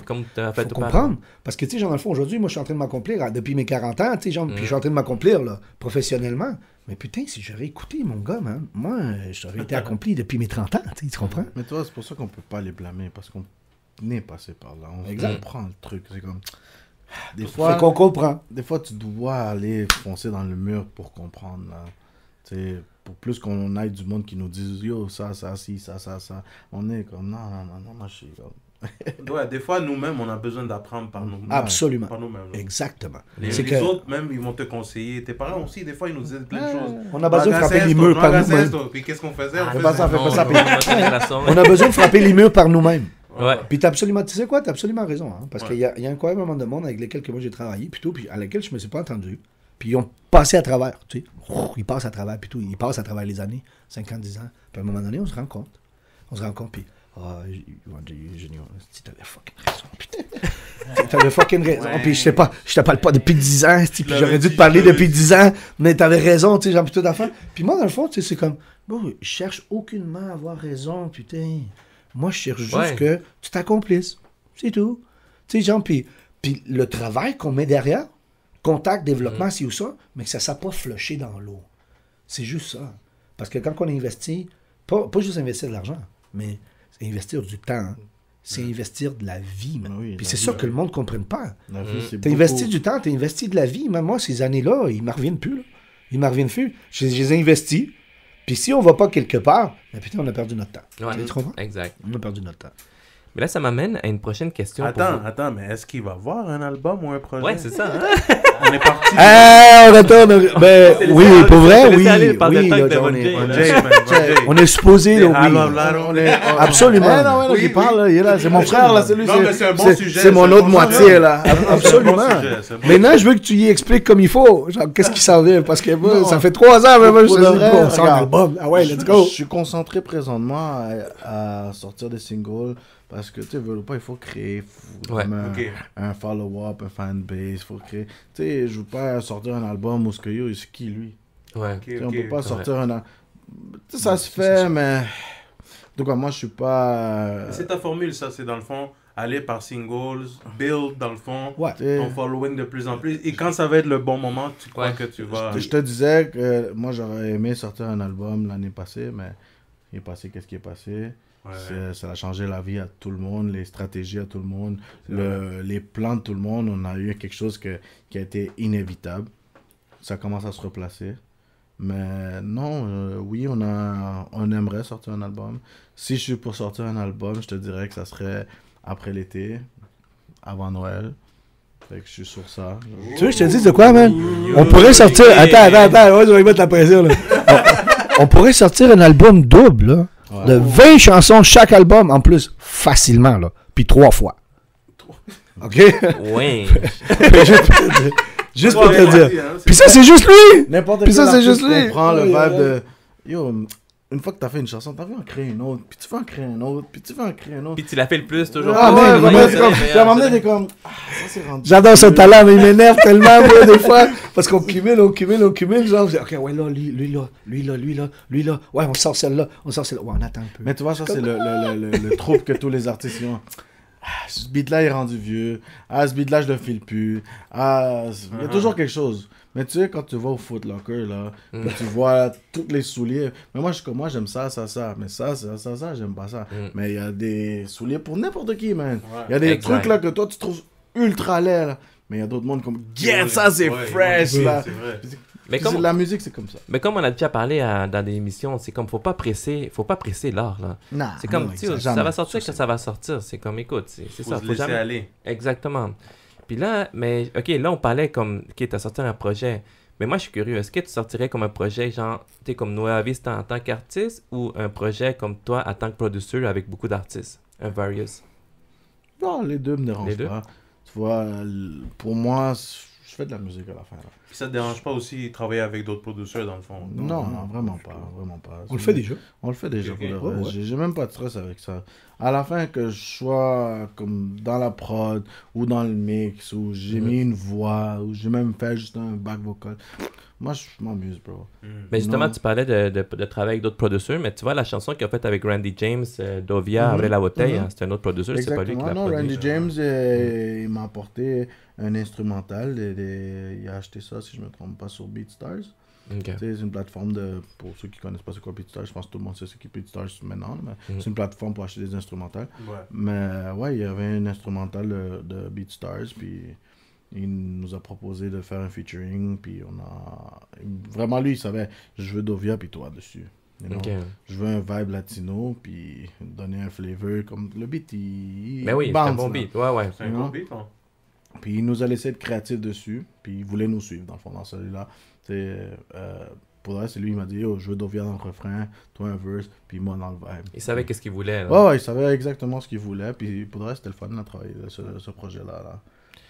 comme tu as fait faut comprendre. Parce que, tu sais, genre, dans le fond, aujourd'hui, moi, je suis en train de m'accomplir, depuis mes 40 ans, tu sais, genre, puis je suis en train de m'accomplir, là, professionnellement. Mais putain, si j'aurais écouté, mon gars, man, moi, j'aurais été accompli depuis mes 30 ans, tu comprends? Mais toi, c'est pour ça qu'on peut pas les blâmer, parce qu'on est passé par là. On comprend le truc. C'est comme... Des fois, qu'on comprend. Des fois, tu dois aller foncer dans le mur pour comprendre, là. Tu sais, pour plus qu'on aille du monde qui nous dise yo, ça, si, ça. On est comme non, moi je suis comme. Ouais, des fois, nous-mêmes, on a besoin d'apprendre par nous-mêmes. Absolument. Par nous-mêmes. Exactement. Les autres, même, ils vont te conseiller. Tes parents aussi, des fois, ils nous disent plein de choses. On a besoin de frapper les murs par nous-mêmes. Puis qu'est-ce qu'on faisait? On a besoin de frapper les murs par nous-mêmes. Ouais. Puis tu sais quoi, t'as absolument raison. Hein, parce qu'il y a incroyablement de monde avec lesquels que moi j'ai travaillé, plutôt, puis à laquelle je me suis pas entendu. Puis ils ont passé à travers, tu sais. Ils passent à travers, puis tout. Ils passent à travers les années, 5 ans, 10 ans. Puis à un moment donné, on se rend compte, puis... Junior, tu t'avais fucking raison, putain. T'avais fucking raison. Puis je te parle pas depuis 10 ans, puis j'aurais dû te parler depuis 10 ans, mais t'avais raison, tu sais, genre, tout d'affaires. Puis moi, dans le fond, tu sais, c'est comme, bon, je cherche aucunement à avoir raison, putain. Moi, je cherche juste que tu t'accomplisses. C'est tout. Tu sais, genre, puis le travail qu'on met derrière, contact, développement, ci ou ça, mais que ça ne soit pas flushé dans l'eau. C'est juste ça. Parce que quand on investit, pas juste investir de l'argent, mais c'est investir du temps. C'est investir de la vie, man. Oui, puis c'est ça que le monde ne comprenne pas. Tu as investi du temps, tu as investi de la vie. Même moi, ces années-là, ils ne me reviennent plus. Là. Ils ne me reviennent plus. Je les ai investis. Puis si on ne va pas quelque part, ben putain, on a perdu notre temps. Ouais, tu comprends? Exact. On a perdu notre temps. Mais là, ça m'amène à une prochaine question. Attends, mais est-ce qu'il va avoir un album ou un projet? Ouais, c'est ça. Hein? On est parti. On retourne. Ben, oui, pour vrai, oui. On est supposé, oui. Absolument. Il parle, il est là. C'est mon frère, là. C'est un bon sujet. C'est mon autre moitié, là. Absolument. Maintenant, je veux que tu y expliques comme il faut. Genre, qu'est-ce qui s'en vient? Parce que ça fait 3 ans, mais moi, je sais pas. Ah ouais, let's go. Je suis concentré présentement à sortir des singles. Parce que, tu sais, veux pas, il faut créer un follow-up, un fanbase, il faut créer... Tu sais, je veux pas sortir un album où c'est qui, lui? Ouais. On peut pas sortir un... Tu sais, ça se fait, mais... Donc, moi, je suis pas... C'est ta formule, ça, c'est dans le fond, aller par singles, build, dans le fond, ton following de plus en plus. Et quand ça va être le bon moment, tu crois que tu vas... Je te disais que moi, j'aurais aimé sortir un album l'année passée, mais il est passé qu'est-ce qui est passé. Ouais. Ça a changé la vie à tout le monde, les stratégies à tout le monde, les plans de tout le monde. On a eu quelque chose qui a été inévitable. Ça commence à se replacer. Mais non, oui, on aimerait sortir un album. Si je suis pour sortir un album, je te dirais que ça serait après l'été, avant Noël. Fait que je suis sur ça. Tu veux que je te dise de quoi, man? On pourrait sortir... Attends, ouais, je vais mettre la pression, là. On pourrait sortir un album double, là. De 20 chansons chaque album, en plus, facilement, là. Puis 3 fois. OK? Oui. Juste pour te dire. Puis ça, c'est juste lui! N'importe Puis ça, c'est juste lui! On prend le vibe de... Yo, une fois que t'as fait une chanson, t'as envie d'en créer une autre, puis tu veux en créer une autre, puis tu veux en créer une autre. Puis tu l'as fait le plus, toujours. Ah ouais, vraiment, t'es comme... ça, c'est rendu... J'adore son talent, mais il m'énerve tellement, moi, des fois, parce qu'on cumule, genre, je dis, OK, ouais, là, lui, là, ouais, on sort celle-là, ouais, on attend un peu. Mais tu vois, ça, c'est le trouble que tous les artistes ont. Ce beat-là est rendu vieux. Ce beat-là, je le file plus. Il y a toujours quelque chose. Mais tu sais, quand tu vas au Foot Locker, là, que tu vois tous les souliers. Mais moi, j'aime ça. Mais ça, j'aime pas ça. Mais il y a des souliers pour n'importe qui, man. Il y a des trucs, là, que toi, tu trouves ultra laid, là. Mais il y a d'autres mondes comme, ça, c'est fresh, là. C'est vrai. Mais comme, la musique, c'est comme ça. Mais comme on a déjà parlé dans des émissions, c'est comme, faut pas presser l'art, là. Non, c'est comme, ça va sortir quand ça va sortir. C'est comme, écoute, c'est ça. Faut laisser aller. Exactement. Puis là, mais, OK, là, on parlait comme, OK, t'as sorti un projet. Mais moi, je suis curieux. Est-ce que tu sortirais comme un projet, genre, tu sais, comme Noah Vista en tant qu'artiste ou un projet comme toi en tant que producteur avec beaucoup d'artistes? Un Various? Non, les deux me dérangent pas. Tu vois, pour moi, je fais de la musique à la fin, là. Puis ça te dérange pas aussi de travailler avec d'autres producteurs, dans le fond? Non, vraiment pas. On le fait déjà. On le fait déjà, pour le reste. J'ai même pas de stress avec ça. À la fin, que je sois comme dans la prod, ou dans le mix, ou j'ai mis une voix, ou j'ai même fait juste un back vocal, moi, je m'amuse, bro. Mais justement, tu parlais de travailler avec d'autres producteurs, mais tu vois, la chanson qu'il a faite avec Randy James, Dovia, Avril La Bouteille, c'est un autre producteur, c'est pas lui qui l'a produit. Randy James, il m'a apporté un instrumental, il a acheté ça, si je me trompe pas, sur BeatStars. Okay. C'est une plateforme pour ceux qui connaissent pas c'est quoi BeatStars, je pense que tout le monde sait ce qu'est BeatStars maintenant, mais c'est une plateforme pour acheter des instrumentales. Ouais. Mais ouais, il y avait un instrumental de BeatStars, puis il nous a proposé de faire un featuring, puis vraiment lui, il savait, je veux Dovia, puis toi dessus. Okay. Je veux un vibe latino, puis donner un flavor, comme le beat, mais oui, c'est un bon beat, ouais. C'est un bon beat, hein. Puis il nous a laissé être créatifs dessus, puis il voulait nous suivre, dans le fond, dans celui-là. Pour le reste, c'est lui, il m'a dit, yo, je veux Dovia dans le refrain, toi un verse, puis moi dans le vibe. Il savait qu'est-ce qu'il voulait, là. Ouais, il savait exactement ce qu'il voulait, puis pour le reste, c'était le fun de travailler ce projet-là, là.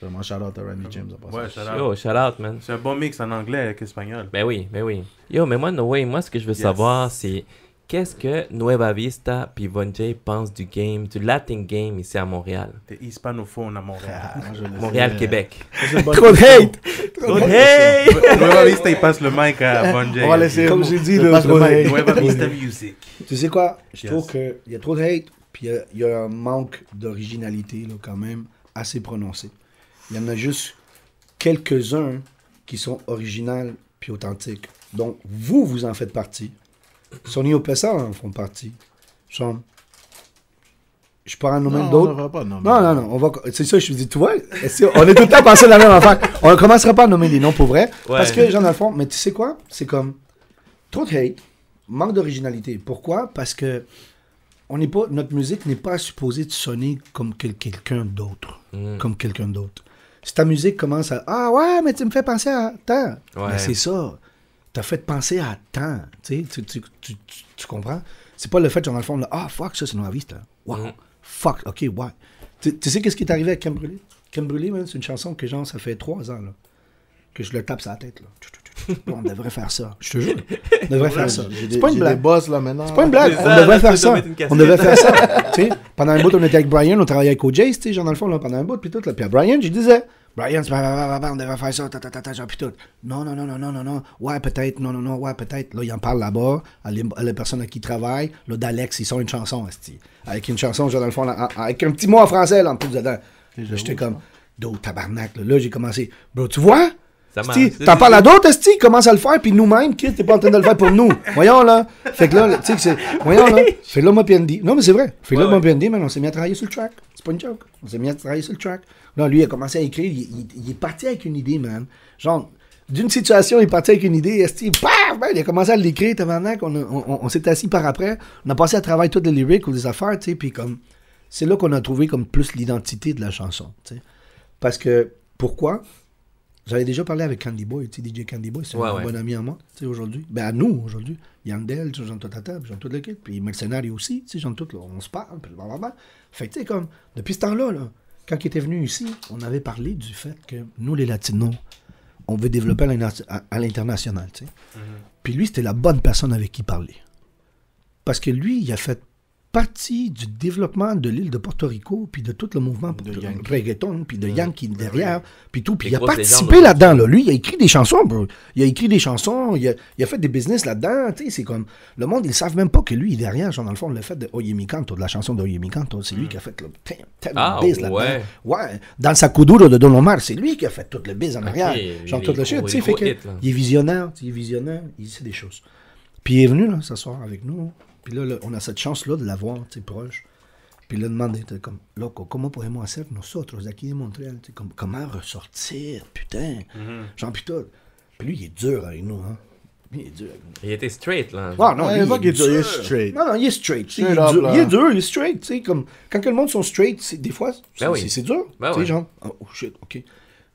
Vraiment, shout out à Randy James. en passant. Ouais, shout out. Yo, shout out, man. C'est un bon mix en anglais avec espagnol. Ben oui, ben oui. Yo, mais moi, Noé, moi, ce que je veux savoir, c'est qu'est-ce que Nueva Vista puis Von J pensent du game, du Latin game ici à Montréal? T'es hispanophone à Montréal. Moi, je le sais. Montréal, Québec. C'est une bonne Trop de question. hate! Good hey! Nueva Vista, il passe le mic à Von J. On va laisser. Comme j'ai dit, je le passe le trop de mic. hate. Nueva Vista Music. Tu sais quoi? Je Yes. trouve qu'il y a trop de hate, puis il y a un manque d'originalité, là, quand même, assez prononcé. Il y en a juste quelques-uns qui sont originaux puis authentiques. Donc, vous en faites partie. Sonny Opessa en font partie. Genre, je peux en nommer Non, on d'autres. ne va pas nommer. Non, on va... C'est ça, je me dis, tu vois, on est tout le temps passé la même affaire. On ne commencera pas à nommer des noms pour vrai. Parce que, genre, dans le fond, mais tu sais quoi? C'est comme trop de hate, manque d'originalité. Pourquoi? Parce que notre musique n'est pas supposée de sonner comme quelqu'un d'autre. Comme quelqu'un d'autre. Si ta musique commence à ah ouais, mais tu me fais penser à tant. Ouais. Mais c'est ça. T'as fait penser à tant. Tu comprends? C'est pas le fait, genre, dans le fond, là, ah fuck, ça c'est Nueva Vista. Wow. Fuck, ok, ouais. Tu sais qu'est-ce qui est arrivé avec Crème Brûlée? Crème Brûlée, man, c'est une chanson que, genre, ça fait 3 ans, là, que je le tape sur la tête, là. On devrait faire ça. Je te jure. On devrait faire ça. J'ai C'est des, pas une j'ai des blague. boss là maintenant. C'est pas une blague. C'est On ça, devrait là, faire tu ça. dois mettre une casquette. On devrait faire ça. Tu sais, pendant un bout, on était avec Brian, on travaillait avec OJ, tu sais, genre dans le fond, là, pendant un bout, puis tout. Là. Puis à Brian, je disais, Brian, on devrait faire ça, genre, puis tout. Non. Ouais, peut-être, non, ouais, peut-être. Là, il en parle là-bas, à la personne à qui il travaille. Là, d'Alex, ils sont une chanson, esti. Avec une chanson, genre dans le fond, là, avec un petit mot en français, là, en plus dedans. Là, j'étais comme, d'eau, tabarnak. Là, j'ai commencé, bro, tu vois? Ça marche. Esti, t'en parles à d'autres, Esti, commence à le faire, puis nous-mêmes, Chris, t'es pas en train de le faire pour nous. Voyons, là. Fait que là, tu sais que c'est. Voyons, là. Fait que là, moi, puis Andy. Non, mais c'est vrai. Fait que là, moi, puis Andy, man, on s'est mis à travailler sur le track. C'est pas une joke. On s'est mis à travailler sur le track. Là, lui, il a commencé à écrire. Il est parti avec une idée, man. Genre, d'une situation, il est parti avec une idée. Esti, paf, man, il a commencé à l'écrire, tabarnak. On s'est assis par après. On a passé à travailler toutes les lyrics ou des affaires, tu sais, puis comme. C'est là qu'on a trouvé comme plus l'identité de la chanson, tu sais. Parce que, pourquoi? J'avais déjà parlé avec Candy Boy, tu sais, DJ Candy Boy, c'est un bon ami à moi, tu sais, aujourd'hui. Ben, à nous, aujourd'hui. Yandel, tu sais, j'en tout à table, j'en tout l'équipe. Puis Mercenario aussi, tu sais, j'en tout, là, on se parle, puis blablabla. Fait que, tu sais, comme, depuis ce temps-là, là, quand il était venu ici, on avait parlé du fait que nous, les Latinos, on veut développer à l'international, tu sais. Puis lui, c'était la bonne personne avec qui parler. Parce que lui, il a fait partie du développement de l'île de Porto Rico, puis de tout le mouvement de reggaeton, puis de Yankee derrière, puis tout. Puis il a participé là-dedans. Là. Lui, il a écrit des chansons, bro. Il a écrit des chansons, il a fait des business là-dedans. Tu sais, c'est comme... Le monde, ils ne savent même pas que lui, il est derrière. Genre, dans le fond, le fait de Oye Mi Canto, de la chanson de Oye Mi Canto, c'est lui qui a fait le biz là-dedans. Ouais. Dans le Sakuduro de Don Omar, c'est lui qui a fait tout le biz en arrière. Genre, tout le shit. Tu sais, fait que... Il est visionnaire, il sait des choses. Puis il est venu, là, s'asseoir avec nous. Puis là, on a cette chance-là de l'avoir, tu sais, proche. Puis il a demandé, comme, loco, comment pourrions hacer nosotros, aquí de Montréal, tu sais, comment ressortir, putain. Genre, putain. Puis lui, il est dur avec nous, hein. Lui, il est dur avec nous. Il était straight, là. Ah, non, lui, il est straight. Non, il est straight. Straight Il est dur, il est straight, tu sais, comme, quand que le monde sont straight, des fois, c'est dur. Tu sais, genre, oh shit, ok.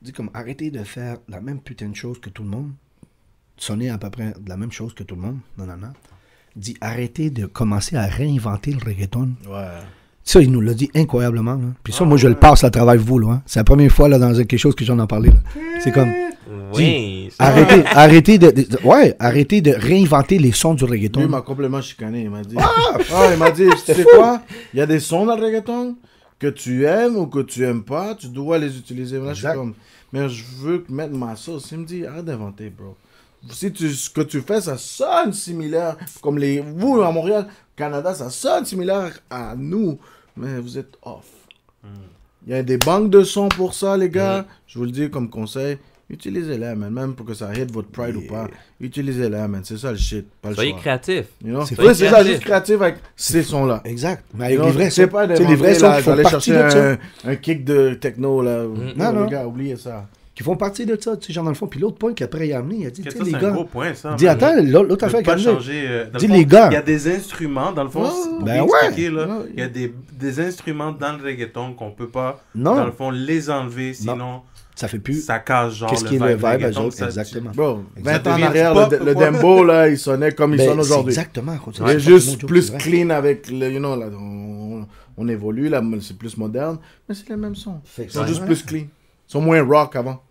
Dis comme, arrêtez de faire la même putain de chose que tout le monde. Sonner à peu près de la même chose que tout le monde. Non. Dit arrêtez de commencer à réinventer le reggaeton. Ouais. Ça, il nous l'a dit incroyablement. Là. Puis ça, moi, je le passe à travers vous. Là, hein. C'est la première fois là, dans quelque chose que j'en ai parlé. Là. C'est comme... Oui. Arrêtez de réinventer les sons du reggaeton. Lui, il m'a complètement chicané. Il m'a dit... il m'a dit, tu sais quoi? Il y a des sons dans le reggaeton que tu aimes ou que tu aimes pas. Tu dois les utiliser. Là, je suis comme... Mais je veux mettre ma sauce. Il me dit, arrête d'inventer, bro. Si ce que tu fais, ça sonne similaire, comme vous à Montréal, Canada, ça sonne similaire à nous, mais vous êtes off. Il y a des banques de sons pour ça, les gars. Je vous le dis comme conseil, utilisez-les, man. Même pour que ça hit votre pride ou pas. Utilisez-les, man. C'est ça le shit. Pas le Soyez choix. créatif. You know? C'est C'est ça, juste créatif avec ces sons-là. Exact. Mais avec You les know, vrais c'est sons. pas Les vrais sons qui font partie de ça. un kick de techno, là. Non. Les gars, oubliez ça. Qui font partie de ça, tu sais, genre dans le fond. Puis l'autre point qu'après il a amené, il a dit, tu sais, les C'est un gars... gros point, ça. Dis, attends, l'autre affaire qu'il a changer. Dis, les gars. Il y a des instruments, dans le fond, pour ben expliquer, ouais. là, il y a des instruments dans le reggaeton qu'on peut pas, Non. dans le fond, les enlever, sinon Ça fait plus... ça casse genre Qu'est-ce qui est le vibe, reggaeton, eux autres, ça- exactement. Bro, 20 ans en devient arrière, du pop, le quoi. dembo, là, il sonnait comme il Ben, sonne aujourd'hui. Exactement. Il est juste plus clean avec le, you know, là, on évolue, là, c'est plus moderne, mais c'est les mêmes sons. Ils sont juste plus clean. Ils sont moins rock avant.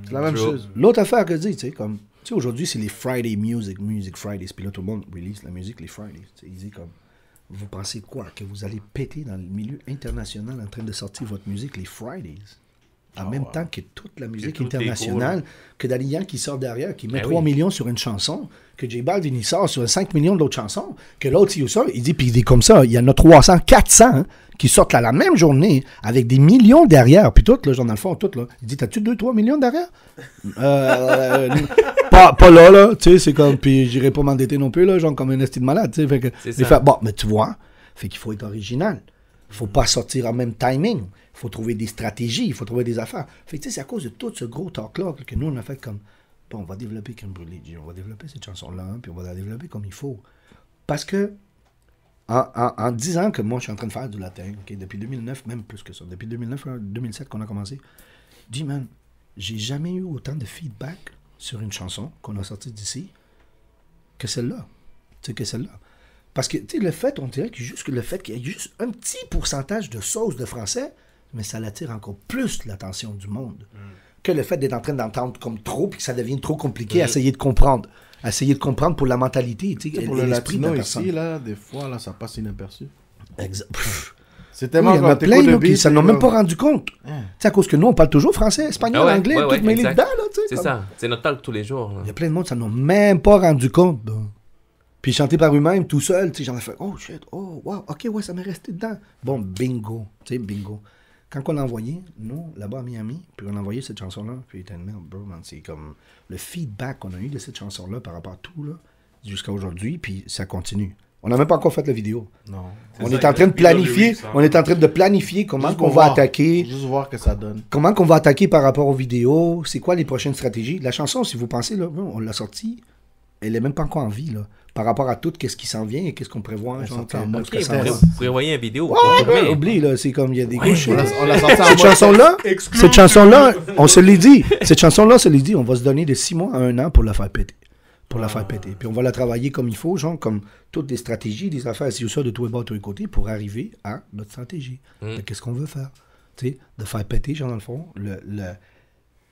C'est la même True. chose. L'autre affaire que je dis, tu sais, comme, tu sais, aujourd'hui, c'est les Friday Music Fridays. Puis là, tout le monde release la musique les Fridays. Tu sais, ils disent comme, vous pensez quoi? Que vous allez péter dans le milieu international en train de sortir votre musique les Fridays? En même temps que toute la musique tout est internationale, que Daddy Yankee qui sort derrière, qui met Ben 3 oui. millions sur une chanson, que J Balvin il sort sur 5 millions d'autres chansons, que l'autre il sort, il dit, puis il dit comme ça, il y en a 300, 400 hein, qui sortent là, la même journée avec des millions derrière, puis tout, là, genre dans le fond, tout, là. Il dit, t'as-tu 2-3 millions derrière? Pas là, tu sais, c'est comme, puis j'irai pas m'endetter non plus, là, genre comme un esti de malade, tu sais, fait que, C'est il ça. fait, bon, mais tu vois, fait qu'il faut être original. Faut pas sortir en même timing. Il faut trouver des stratégies, il faut trouver des affaires. Fait que, tu sais, c'est à cause de tout ce gros talk-là que nous, on a fait comme, bon, on va développer Crème Brûlée, on va développer cette chanson-là, puis on va la développer comme il faut. Parce que, en 10 ans que moi, je suis en train de faire du latin, ok, depuis 2009, même plus que ça, depuis 2009, 2007 qu'on a commencé, je dis, man, j'ai jamais eu autant de feedback sur une chanson qu'on a sortie d'ici que celle-là. Tu sais, que celle-là. Parce que, tu sais, le fait, on dirait que juste le fait qu'il y ait juste un petit pourcentage de sauce de français, mais ça l'attire encore plus l'attention du monde que le fait d'être en train d'entendre comme trop, puis que ça devienne trop compliqué à essayer de comprendre. À essayer de comprendre pour la mentalité, tu sais, Pour et le l'esprit de la latino personne. ici, là, des fois, là, ça passe inaperçu. Pff. C'est Oui, tellement il y en a quand plein t'écoutes le là, qui beat, s'en c'est ont même comme- pas rendu compte. Tu sais, à cause que nous, on parle toujours français, espagnol, Ah ouais, anglais, ouais, tout mêlé exact. dedans, là, tu sais. C'est comme- ça. C'est notre talk tous les jours. là. Il y a plein de monde, ça n'ont même pas rendu compte. Bon. Puis chanter par eux-mêmes, tout seul, tu sais, j'en ai fait, oh shit, oh wow, ok, ouais, ça m'est resté dedans. Bon, bingo, tu sais, bingo. Quand on l'a envoyé, nous, là-bas à Miami, puis on a envoyé cette chanson-là, puis il était une merde, bro, man. C'est comme le feedback qu'on a eu de cette chanson-là par rapport à tout, là, jusqu'à aujourd'hui, puis ça continue. On n'a même pas encore fait la vidéo. Non. On ça, est en train de il y a le planifier, lyrics, hein. on est en train de planifier comment Juste qu'on pour va voir. attaquer. Juste voir que ça donne. Comment qu'on va attaquer par rapport aux vidéos? C'est quoi les prochaines stratégies? La chanson, si vous pensez, là, on l'a sortie, elle est même pas encore en vie, là. Par rapport à tout, qu'est-ce qui s'en vient et qu'est-ce qu'on prévoit. Genre, sorti en où mode est-ce que ça Vous va. prévoyez une vidéo. Ouais, confirmé. oublie, là, c'est comme, il y a des couches. On l'a sorti en Cette mode... chanson-là, on se l'est dit. Cette chanson-là, on se l'est dit, on va se donner de 6 mois à 1 an pour la faire péter. Pour la faire péter. Puis on va la travailler comme il faut, genre, comme toutes des stratégies, des affaires, si ça, de tous les bords, de tous les côtés, pour arriver à notre stratégie. De qu'est-ce qu'on veut faire. Tu sais, de faire péter, genre, dans le fond,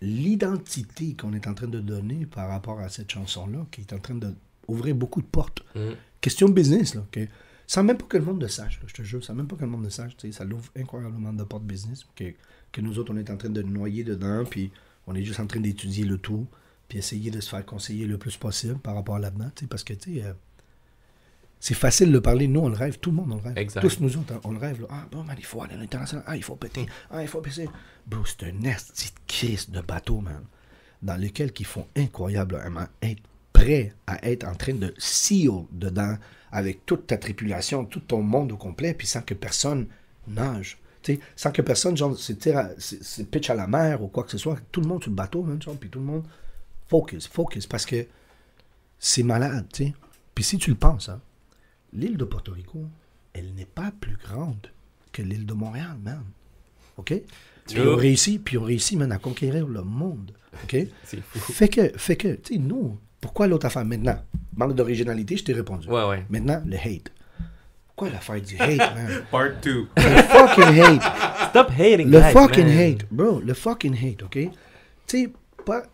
l'identité qu'on est en train de donner par rapport à cette chanson-là, qui est en train d'ouvrir beaucoup de portes. Question business, là, OK? Sans même pas que le monde le sache, là, je te jure, sans même pas que le monde le sache, tu sais, ça l'ouvre incroyablement de portes business, que nous autres, on est en train de noyer dedans, puis on est juste en train d'étudier le tout, puis essayer de se faire conseiller le plus possible par rapport à là-dedans, tu sais, parce que, tu sais, c'est facile de parler, nous, on le rêve, tout le monde, on le rêve. Exact. Tous nous autres, on le rêve, là. Ah, bon, man, il faut aller à l'international, ah, il faut péter, ah, il faut baisser. Bro, c'est un esti de crise de bateau, man, dans lequel ils font incroyablement être prêt à être en train de seal dedans avec toute ta tripulation, tout ton monde au complet, puis sans que personne nage. Tu sais, sans que personne, genre, se pitch à la mer ou quoi que ce soit. Tout le monde sur le bateau, man, genre, puis tout le monde focus, parce que c'est malade, tu sais. Puis si tu le penses, hein, l'île de Porto Rico, elle n'est pas plus grande que l'île de Montréal, man. OK? Puis on réussit, man, à conquérir le monde. OK? C'est fou. Fait que, tu sais, nous, pourquoi l'autre affaire maintenant? Manque d'originalité, je t'ai répondu. Ouais. Maintenant, le hate. Pourquoi l'affaire du hate, man? Part 2. Le fucking hate. Stop hating, Le guys, fucking man. hate, bro. Le fucking hate, OK? Tu sais,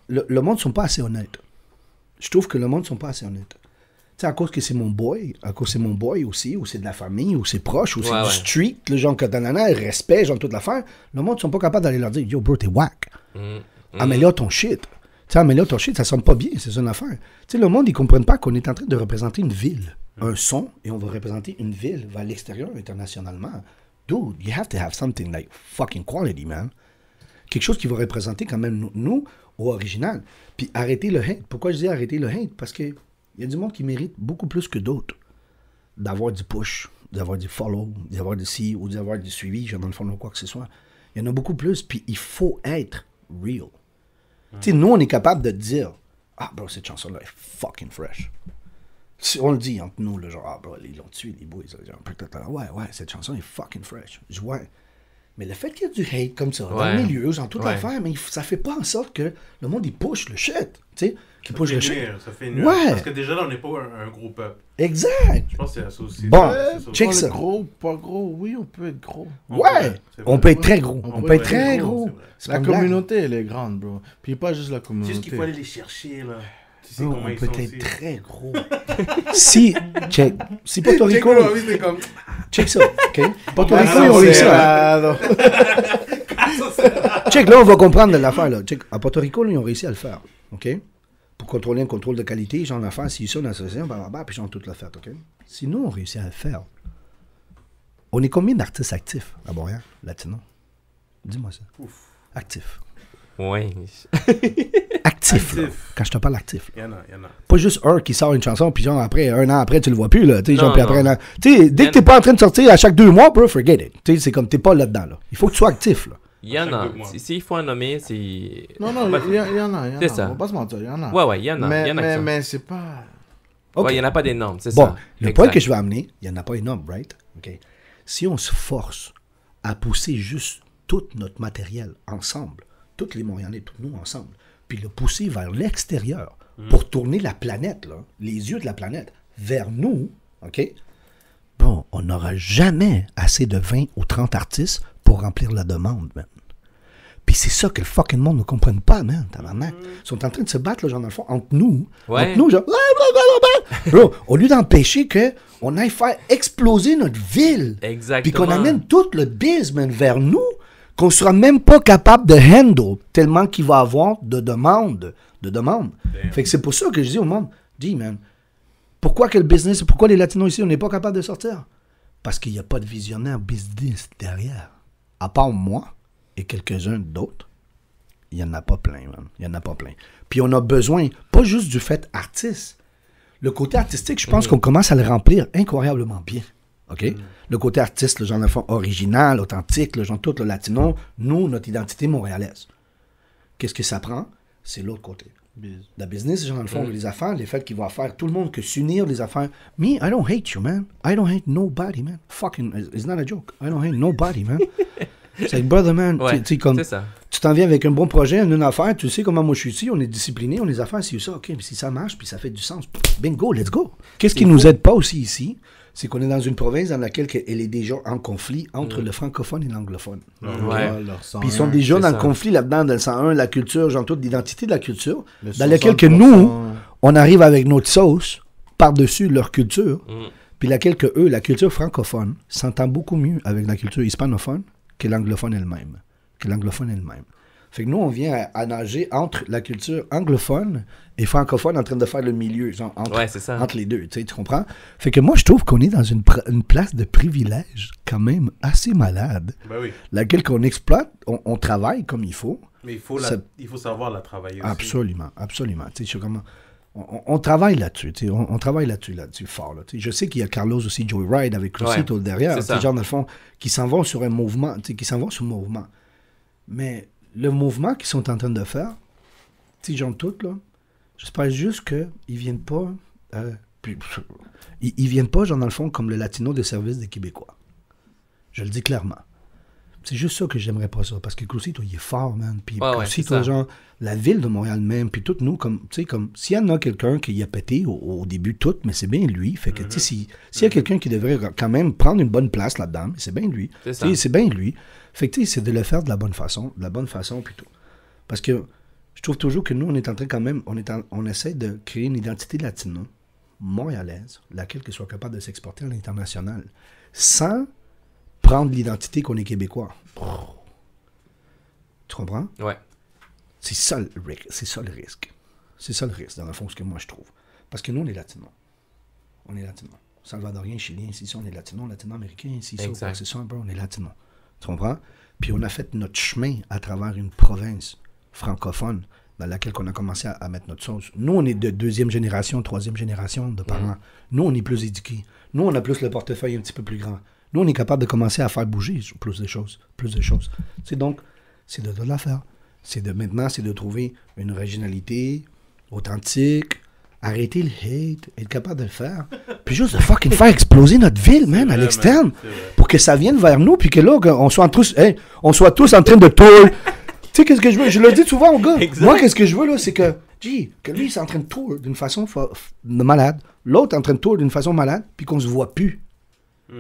le monde ne sont pas assez honnêtes. Je trouve que le monde ne sont pas assez honnêtes. Tu sais, à cause que c'est mon boy, aussi, ou c'est de la famille, ou c'est proche, ou c'est du street, le genre que t'en as, respect, genre toute l'affaire, le monde ne sont pas capables d'aller leur dire, yo, bro, t'es whack. Améliore ton shit. Tu sais, améliore ton shit, ça sonne pas bien, c'est ça une affaire. Tu sais, le monde, ils comprennent pas qu'on est en train de représenter une ville, un son, et on va représenter une ville vers l'extérieur internationalement. Dude, you have to have something like fucking quality, man. Quelque chose qui va représenter quand même nous au original. Puis arrêter le hate. Pourquoi je dis arrêter le hate? Parce qu'il y a du monde qui mérite beaucoup plus que d'autres d'avoir du push, d'avoir du follow, d'avoir du see ou d'avoir du suivi, genre dans le fond, ou quoi que ce soit. Il y en a beaucoup plus, puis il faut être real. Tu sais, nous, on est capable de dire, ah, bro, cette chanson-là est fucking fresh. Si on le dit entre nous, le genre, ah, bro, ils l'ont tué, les boys. Genre, peut-être, ouais, cette chanson est fucking fresh. Je vois. Mais le fait qu'il y a du hate comme ça, dans le milieu, genre toute l'affaire, mais ça fait pas en sorte que le monde, il push le shit. Tu sais, qui pousse le shit. Ça fait nuire. Ouais. Parce que déjà là, on n'est pas un gros peuple. Exact. Je pense que c'est ça aussi. Bon, C'est ça. check On est ça. gros, pas gros, oui, on peut être gros. Ouais. C'est On vrai. peut être très gros. On On peut peut être être très gros, gros. c'est vrai. C'est La comme là. communauté, elle est grande, bro. Puis pas juste la C'est communauté. juste qu'il faut aller les chercher, là. Tu sais Bro, comment on ils peut sont être aussi. très gros. si Puerto Rico, Check, oui, c'est comme... check ça, ok? Puerto Ouais, Rico, non, ils ont c'est réussi à... Check, là, on va comprendre l'affaire, là. Check, à Puerto Rico, là, ils ont réussi à le faire, ok? Pour contrôler un contrôle de qualité, genre l'affaire, s'ils sont dans l'association, blablabla, puis genre toute l'affaire, ok? Si nous, on réussit à le faire, on est combien d'artistes actifs à Montréal, latino? Dis-moi ça. Actifs. Ouais. Actifs, là. Actifs. Quand je te parle actif, là. Il y en a. Pas juste un qui sort une chanson, puis genre après, un an après, tu le vois plus, là. Tu sais, Non, genre, puis non. après un an. Tu sais, dès que t'es pas en train de sortir à chaque 2 mois, bro, forget it. Tu sais, c'est comme t'es pas là-dedans, là. Il faut que tu sois actif, là. Il y en a. Chaque 2 mois. S'il faut en nommer, c'est. Non, non, Bah, il y en a. c'est ça. On va pas se mentir, il y en a. Ouais, ouais, il y en a. Il y en a que ça. Mais c'est pas... Ok. Ouais, il n'y en a pas d'énormes, c'est Bon, ça. le Exact. point que je vais amener, il n'y en a pas énorme, right? OK. Si on se force à pousser juste tout notre matériel ensemble, tous les Montréalais, tous nous ensemble, puis le pousser vers l'extérieur pour tourner la planète, là, les yeux de la planète, vers nous, OK? Bon, on n'aura jamais assez de 20 ou 30 artistes pour remplir la demande, man. Puis c'est ça que le fucking monde ne comprenne pas, man, tabarnak. Ils sont en train de se battre, là, genre, dans le fond, entre nous. Ouais. Entre nous, genre... Bro, au lieu d'empêcher qu'on aille faire exploser notre ville, Exactement. puis qu'on amène tout le biz, man, vers nous, qu'on sera même pas capable de handle tellement qu'il va y avoir de demandes. Fait que c'est pour ça que je dis au monde, dis, man, pourquoi que le business, pourquoi les Latinos ici, on n'est pas capable de sortir? Parce qu'il n'y a pas de visionnaire business derrière. À part moi et quelques-uns d'autres, il n'y en a pas plein, man. Il n'y en a pas plein. Puis on a besoin, pas juste du fait artiste. Le côté artistique, je pense qu'on commence à le remplir incroyablement bien. OK? Le côté artiste, le genre de fond original, authentique, le genre tout, le latino, nous, notre identité montréalaise. Qu'est-ce que ça prend? C'est l'autre côté. La business, genre dans le fond, les affaires, les faits qu'il va faire, tout le monde que s'unir les affaires. Me, I don't hate you, man. I don't hate nobody, man. Fucking, it's not a joke. I don't hate nobody, man. C'est like, brother, man, Ouais, tu sais, comme, c'est ça. tu t'en viens avec un bon projet, une affaire, tu sais comment moi je suis ici, on est discipliné, on les affaires, c'est ça, ok, mais si ça marche, puis ça fait du sens, bingo, let's go. Qu'est-ce qui nous aide pas aussi ici, c'est qu'on est dans une province dans laquelle elle est déjà en conflit entre le francophone et l'anglophone. Ouais. Puis ils sont déjà c'est dans ça. le conflit là-dedans, dans le 101, la culture, genre toute l'identité de la culture, Le dans lequel que 60%. nous, on arrive avec notre sauce par-dessus leur culture, puis laquelle que eux, la culture francophone, s'entend beaucoup mieux avec la culture hispanophone que l'anglophone elle-même. Fait que nous, on vient à nager entre la culture anglophone et francophone en train de faire le milieu, genre entre, Ouais, c'est ça. entre les deux, tu comprends? Fait que moi, je trouve qu'on est dans une place de privilège quand même assez malade, Ben oui. laquelle qu'on exploite, on travaille comme il faut. Mais il faut, Ça- il faut savoir la travailler aussi. Absolument. Tu sais, je suis comment... On travaille là-dessus, tu sais, on travaille là-dessus fort. Là, tu sais. Je sais qu'il y a Carlos aussi, Joyride avec Crucito Ouais, derrière, c'est tu sais, ça. genre dans le fond, qui s'en vont sur un mouvement, tu sais, qui s'en vont sur le mouvement. Mais le mouvement qu'ils sont en train de faire, tu sais, genre tout, là, j'espère juste qu'ils viennent pas, ils viennent pas, genre dans le fond, comme le latino de service des Québécois. Je le dis clairement. C'est juste ça que j'aimerais pas ça. Parce que Crucito, il est fort, man. Puis Ouais, Crucito, c'est ça. genre, la ville de Montréal même, puis toutes nous, comme, tu sais, comme, s'il y en a quelqu'un qui a pété au début, tout, mais c'est bien lui. Fait que, tu sais, s'il y a quelqu'un qui devrait quand même prendre une bonne place là-dedans, c'est bien lui. C'est Tu sais, ça. c'est bien lui. Fait que, tu sais, c'est de le faire de la bonne façon, puis tout. Parce que je trouve toujours que nous, on est en train quand même, on essaie de créer une identité latino, montréalaise, laquelle que soit capable de s'exporter à l'international, sans prendre l'identité qu'on est québécois. Tu comprends? Ouais. C'est ça le risque. C'est ça le risque, dans le fond, ce que moi je trouve. Parce que nous, on est latinos. Salvadorien, chilien, c'est ça, on est latinos, latino-américains, c'est ça, Exact. c'est ça un peu, on est latinos. Tu comprends? Puis on a fait notre chemin à travers une province francophone dans laquelle on a commencé à mettre notre sauce. Nous, on est de 2e génération, 3e génération de parents. Nous, on est plus éduqués. Nous, on a plus le portefeuille un petit peu plus grand. Nous, on est capable de commencer à faire bouger plus de choses. C'est donc, c'est de la faire. Maintenant, c'est de trouver une régionalité authentique, arrêter le hate, être capable de le faire, puis juste de fucking faire exploser notre ville, man, à vrai, l'externe, c'est vrai. pour que ça vienne vers nous, puis que là, on soit tous en train de tour, tu sais, qu'est-ce que je veux? Je le dis souvent au gars. Exact. Moi, qu'est-ce que je veux, là, c'est que lui, il est en train de tour d'une façon de malade. L'autre est en train de tour d'une façon malade, puis qu'on se voit plus.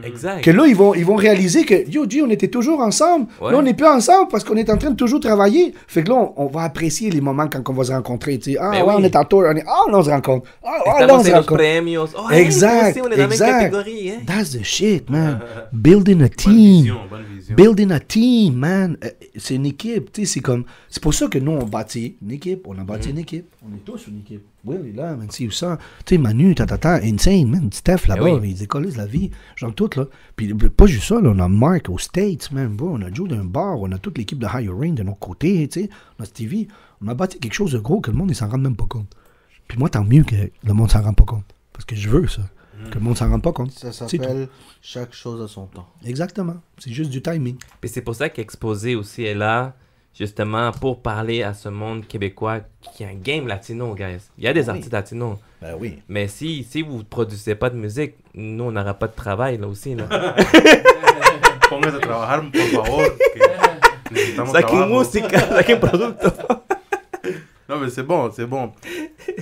Exact. Que là, ils vont réaliser que, on était toujours ensemble. Ouais. Là, on n'est plus ensemble parce qu'on est en train de toujours travailler. Fait que là, on va apprécier les moments quand on va se rencontrer. Tu sais, Ben ouais, oui. on est en tour. Là, on se rencontre. Là, Estamos on se en los rencontre. premios. Oh, hey, Exact, nous aussi, on est dans la même exact. catégorie. Hein? That's the shit, man. Building a Bonne team. vision, bonne vision. Building a team, man. C'est une équipe, tu sais, c'est pour ça que nous, on bâtit une équipe, on a bâti une équipe. On est tous une équipe. Will est là, man, c'est ça. Tu sais, Manu, insane, man. Steph, là-bas, oui. ils écolisent la vie. Genre tout, là. Puis pas juste ça, là, on a Mark aux States, man, bro. On a Joe d'un bar, on a toute l'équipe de Higher Rain de notre côté, tu sais. On a Stevie. On a bâti quelque chose de gros que le monde, ne s'en rend même pas compte. Puis moi, tant mieux que le monde s'en rend pas compte. Parce que je veux ça. Que le monde s'en rende pas compte. Ça C'est s'appelle chaque chose à son temps. Exactement. C'est juste du timing. Puis c'est pour ça qu'Exposé aussi est là, justement, pour parler à ce monde québécois qui a un game latino, guys. Il y a des artistes latinos. Ben oui. Mais si vous ne produisez pas de musique, nous, on n'aura pas de travail, là aussi. Là. Póngase a trabajar, por favor. Que necesitamos Saquen trabajo. música, saquen producto. Non, mais c'est bon, c'est bon.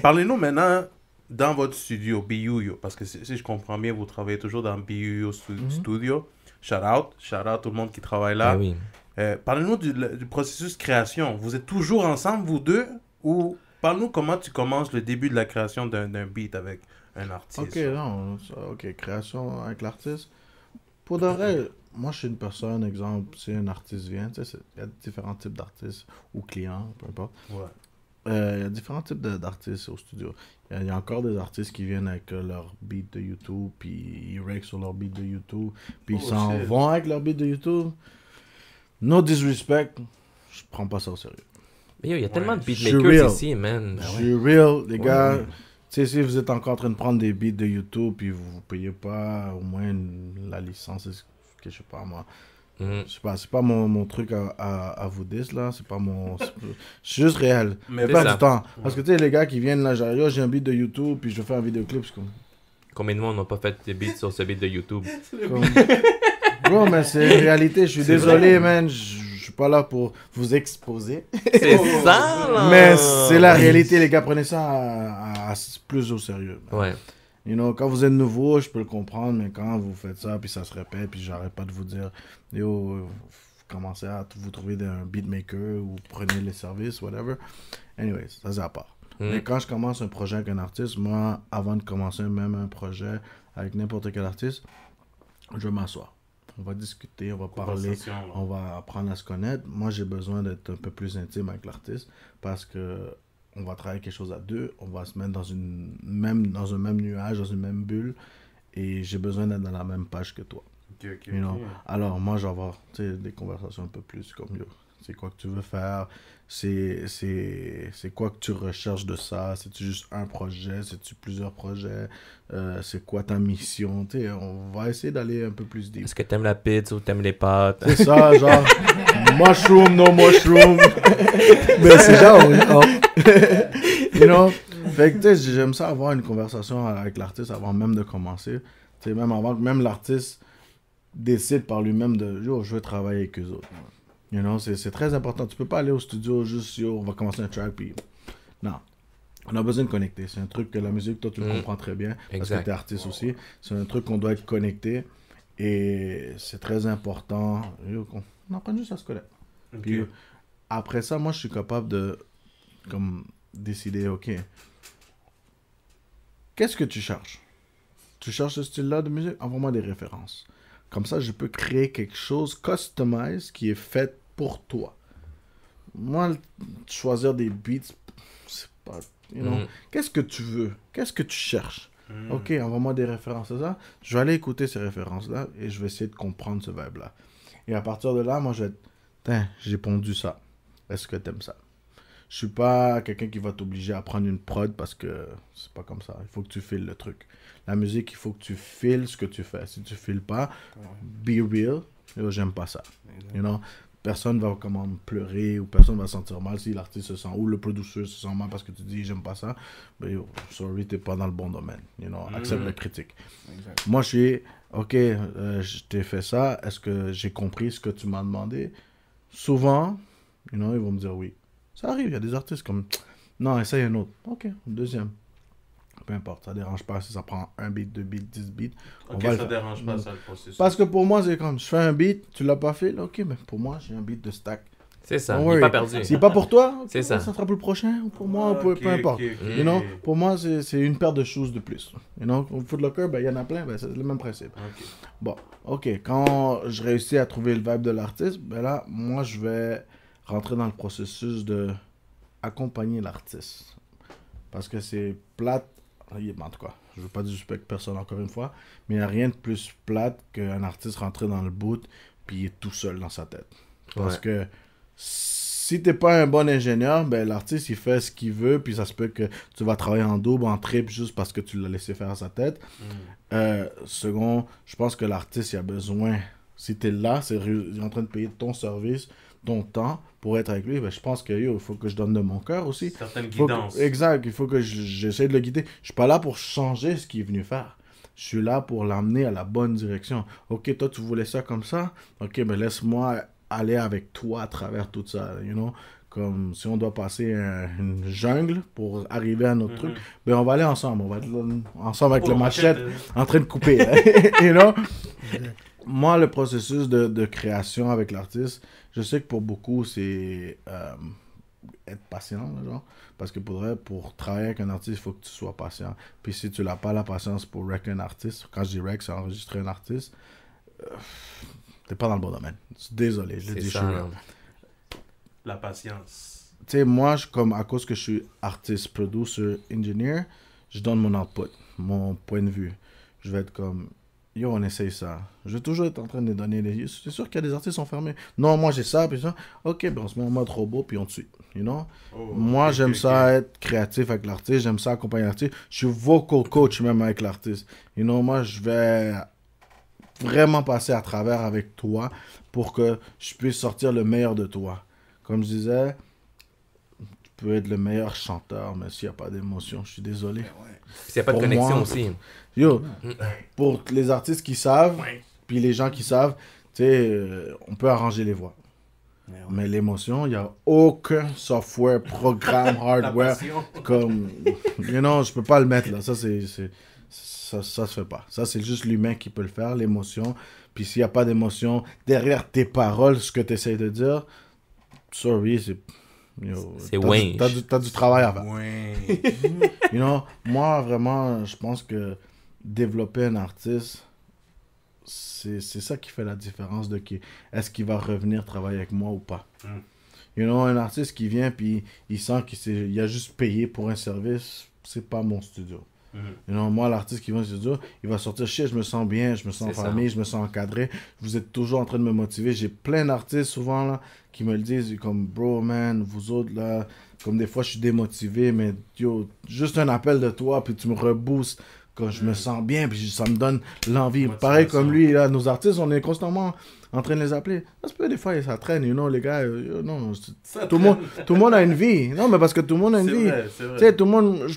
Parlez-nous maintenant dans votre studio, BUYO, parce que si je comprends bien, vous travaillez toujours dans BUYO Studio. Shout out tout le monde qui travaille là. Ah oui. Parlez-nous du processus création. Vous êtes toujours ensemble, vous deux, ou parle-nous comment tu commences le début de la création d'un beat avec un artiste. Ok, non, ok, création avec l'artiste. Pour de vrai, moi je suis une personne, exemple, si un artiste vient, tu sais, il y a différents types d'artistes, ou clients, peu importe. Ouais. Il y a différents types d'artistes au studio. Il y a encore des artistes qui viennent avec leur beat de YouTube, puis ils règlent sur leur beat de YouTube, puis ils Oh, s'en shit. vont avec leur beat de YouTube. No disrespect, je prends pas ça au sérieux. Mais yo, il y a tellement de Je suis beatmakers real. ici, man. Je suis real, les gars. Tu sais, si vous êtes encore en train de prendre des beats de YouTube, puis vous payez pas au moins la licence, que je sais pas moi. Mhm. Je sais pas, c'est pas mon truc à vous dire là, c'est pas mon. Je suis juste réel. Mais Mais c'est pas ça. du temps. Parce que tu sais, les gars qui viennent là, genre, yo, j'ai un beat de YouTube, puis je veux faire un vidéoclip, c'est comme. Combien de monde n'ont pas fait des beats sur ce beat de YouTube? Bro, mais c'est une réalité, je suis désolé, man, je suis pas là pour vous exposer. C'est ça, là! Mais c'est la réalité, les gars, prenez ça plus au sérieux. man. Ouais. You know, quand vous êtes nouveau, je peux le comprendre, mais quand vous faites ça, puis ça se répète, puis j'arrête pas de vous dire, yo, commencez à vous trouver un beatmaker ou prenez les services, whatever. Anyways, ça c'est à part. Mais quand je commence un projet avec un artiste, moi, avant de commencer même un projet avec n'importe quel artiste, je vais m'asseoir. On va discuter, on va parler, Conversation, là. on va apprendre à se connaître. Moi, j'ai besoin d'être un peu plus intime avec l'artiste parce que on va travailler quelque chose à deux, on va se mettre dans un même nuage, dans une même bulle, et j'ai besoin d'être dans la même page que toi. Ok, ok, You know? ok. Alors, moi, je vais avoir des conversations un peu plus comme yo. C'est quoi que tu veux faire? C'est quoi que tu recherches de ça? C'est-tu juste un projet? C'est-tu plusieurs projets? C'est quoi ta mission? Tu sais, on va essayer d'aller un peu plus deep. Est-ce que t'aimes la pizza ou t'aimes les pâtes? C'est ça, genre, mushroom, no mushroom. Mais c'est genre, You know? Fait que, tu sais, j'aime ça avoir une conversation avec l'artiste avant même de commencer. Tu sais, même avant que même l'artiste décide par lui-même de, yo, je veux travailler avec eux autres. You know, c'est très important. Tu peux pas aller au studio juste, yo, on va commencer un track, puis... Non. On a besoin de connecter. C'est un truc que la musique, toi, tu le comprends très bien. Parce Exact. que t'es artiste aussi. C'est un truc qu'on doit être connecté. Et c'est très important. Yo, on apprend juste à se connaître. Ok. Puis après ça, moi, je suis capable de comme décider, ok, qu'est-ce que tu cherches? Tu cherches ce style-là de musique? Envoie-moi des références. Comme ça, je peux créer quelque chose customized qui est fait pour toi. Moi, choisir des beats, c'est pas... You know, qu'est-ce que tu veux? Qu'est-ce que tu cherches? Ok, envoie-moi des références à ça. Je vais aller écouter ces références-là et je vais essayer de comprendre ce vibe-là. Et à partir de là, moi, je vais être... Tiens, j'ai pondu ça. Est-ce que t'aimes ça? Je suis pas quelqu'un qui va t'obliger à prendre une prod parce que c'est pas comme ça. Il faut que tu files le truc. La musique, il faut que tu files ce que tu fais. Si tu files pas, be real. Yo, j'aime pas ça. You know? Personne va comment pleurer ou personne va se sentir mal si l'artiste se sent ou le producteur se sent mal parce que tu dis j'aime pas ça. Ben yo, sorry, t'es pas dans le bon domaine. You know? Accepte la critique. Moi, je suis ok, je t'ai fait ça. Est-ce que j'ai compris ce que tu m'as demandé? Souvent, You know, ils vont me dire oui. Ça arrive, il y a des artistes comme, non, essaye un autre. Ok, deuxième. Peu importe, ça dérange pas si ça prend 1 beat, 2 beats, 10 beats. Ok, ça dérange pas ça le processus. Parce que pour moi, c'est comme, je fais un beat, tu l'as pas fait, là, ok, mais pour moi, j'ai un beat de stack. C'est ça, Don't il n'est worry. pas perdu. C'est pas pour toi, C'est ça. Ça sera pour le prochain, ou pour moi, Ok, peu importe. ok, ok. You know, pour moi, c'est une paire de choses de plus. You know, au Foot Locker, ben, il y en a plein, ben, c'est le même principe. Ok. Bon, ok, quand je réussis à trouver le vibe de l'artiste, ben là, moi, je vais rentrer dans le processus de accompagner l'artiste. Parce que c'est plate, en tout cas, je veux pas disrespecter personne encore une fois, mais il n'y a rien de plus plate qu'un artiste rentrer dans le boot puis il est tout seul dans sa tête. Parce que si t'es pas un bon ingénieur, ben l'artiste il fait ce qu'il veut, puis ça se peut que tu vas travailler en double, en triple, juste parce que tu l'as laissé faire à sa tête. Second, je pense que l'artiste il a besoin, si t'es là, il est en train de payer ton service, ton temps pour être avec lui, ben je pense que il faut que je donne de mon cœur aussi. Certaines Faut que- guidances. exact, il faut que j'essaie de le guider. Je suis pas là pour changer ce qu'il est venu faire. Je suis là pour l'amener à la bonne direction. Ok, toi tu voulais ça comme ça, ok, ben laisse-moi aller avec toi à travers tout ça, you know. Comme si on doit passer une jungle pour arriver à notre truc, ben on va aller ensemble. On va être là, ensemble avec le machette en train de couper. You know? Moi, le processus de création avec l'artiste, je sais que pour beaucoup, c'est être patient, là, genre. Parce que pour travailler avec un artiste, il faut que tu sois patient. Puis si tu n'as pas la patience pour rec un artiste, quand je dis rec, c'est enregistrer un artiste, t'es pas dans le bon domaine. Désolé, je le dis, je suis real. La patience. Tu sais, moi, comme à cause que je suis artiste, producer, engineer, je donne mon output, mon point de vue. Je vais être comme, yo, on essaye ça. Je vais toujours être en train de donner les... C'est sûr qu'il y a des artistes qui sont fermés. Non, moi, j'ai ça, puis ça. Ok, ben on se met en mode robot, puis on te suit. You know? Moi, j'aime ça être créatif avec l'artiste. J'aime ça accompagner l'artiste. Je suis vocal coach même avec l'artiste. You know, moi, je vais vraiment passer à travers avec toi pour que je puisse sortir le meilleur de toi. Comme je disais, tu peux être le meilleur chanteur, mais s'il n'y a pas d'émotion, je suis désolé. S'il n'y a pas de Pour connexion moi, aussi. Yo, pour les artistes qui savent, puis les gens qui savent, tu sais, on peut arranger les voix. Mais l'émotion, il n'y a aucun software, programme, hardware, comme, you know, je peux pas le mettre là. Ça se fait pas. Ça, c'est juste l'humain qui peut le faire, l'émotion. Puis s'il n'y a pas d'émotion, derrière tes paroles, ce que tu essaies de dire, sorry, c'est Wayne. T'as du travail à faire. Ouais. You know, moi, vraiment, je pense que développer un artiste, c'est ça qui fait la différence de qui est-ce qu'il va revenir travailler avec moi ou pas. You know, un artiste qui vient puis il sent qu'il a juste payé pour un service, c'est pas mon studio. You know, moi, l'artiste qui vient au studio, il va sortir, je me sens bien, je me sens en famille, je me sens encadré. Vous êtes toujours en train de me motiver. J'ai plein d'artistes souvent là qui me le disent comme bro, man, vous autres là, comme des fois je suis démotivé, mais yo, juste un appel de toi, puis tu me reboostes quand je me sens bien, puis ça me donne l'envie. Pareil comme lui, là, nos artistes, on est constamment en train de les appeler. Ça se peut, des fois, ça traîne, you know, les gars, non, tout le monde a une vie. Non, mais parce que tout le monde a une vie. C'est vrai. Tu sais, tout le monde,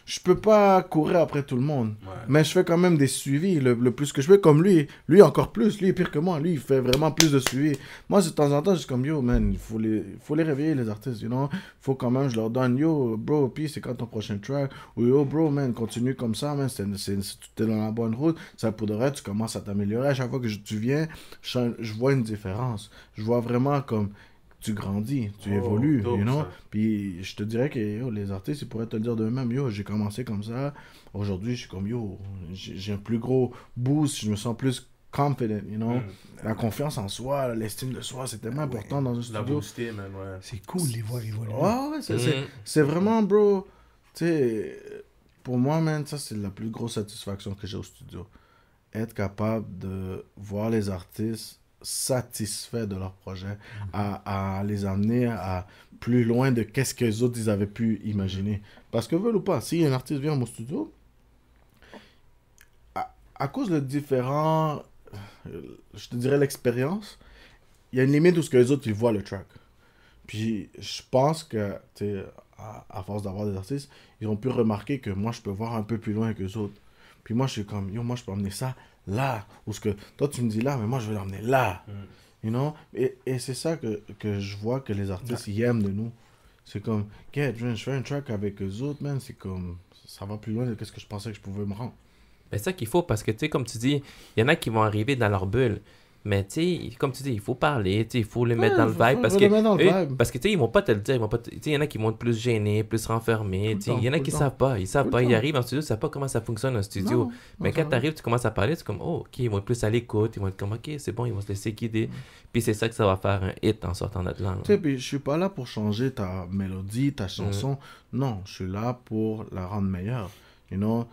je peux pas courir après tout le monde. Ouais. Mais je fais quand même des suivis le plus que je peux. Comme lui encore plus. Lui est pire que moi. Lui, il fait vraiment plus de suivis. Moi, de temps en temps, je suis comme, yo, man, il faut les réveiller, les artistes, you know. Faut quand même, je leur donne, yo, bro, puis c'est quand ton prochain track? Ou yo, bro, man, continue comme ça, man. Tu es dans la bonne route. Ça pourrait, tu commences à t'améliorer. À chaque fois que tu viens, je vois une différence. Je vois vraiment comme tu grandis, tu évolues, dope, you know. ça. Puis je te dirais que yo, les artistes, ils pourraient te le dire d'eux-mêmes. Yo, j'ai commencé comme ça. Aujourd'hui, je suis comme yo, j'ai un plus gros boost. Je me sens plus confident, you know. La confiance en soi, l'estime de soi, c'est tellement important dans un La studio. booster, man, ouais. C'est cool de les voir évoluer. Ouais, c'est vraiment, bro. Tu sais, pour moi, man, ça, c'est la plus grosse satisfaction que j'ai au studio. Être capable de voir les artistes satisfaits de leur projet, à les amener à plus loin de qu'est-ce que les autres ils avaient pu imaginer. Parce que, veulent ou pas, si un artiste vient à mon studio, à cause de différents, je te dirais l'expérience, il y a une limite où ce que les autres ils voient le track. Puis je pense que, tu sais, à force d'avoir des artistes, ils ont pu remarquer que moi je peux voir un peu plus loin que les autres. Puis moi je suis comme, yo, moi je peux emmener ça là. Ou ce que toi tu me dis là, mais moi je vais l'emmener là. You know? Et c'est ça que je vois que les artistes ils aiment de nous. C'est comme, je fais un track avec eux autres, man. C'est comme, ça va plus loin de ce que je pensais que je pouvais me rendre. C'est ça qu'il faut, parce que, tu sais, comme tu dis, il y en a qui vont arriver dans leur bulle. Mais, tu sais, comme tu dis, il faut parler, tu sais, il faut les mettre dans le vibe. Parce que, tu sais, ils vont pas te le dire. Tu sais, il y en a qui vont être plus gênés, plus renfermés. Tu sais, il y en a qui savent pas. Ils savent pas. Ils arrivent en studio, ils savent pas comment ça fonctionne en studio. Mais quand tu arrives, tu commences à parler, c'est comme, oh, OK, ils vont être plus à l'écoute. Ils vont être comme, OK, c'est bon, ils vont se laisser guider. Puis c'est ça que ça va faire un hit en sortant notre langue. Tu sais, puis je suis pas là pour changer ta mélodie, ta chanson. Non, je suis là pour la rendre meilleure. You know?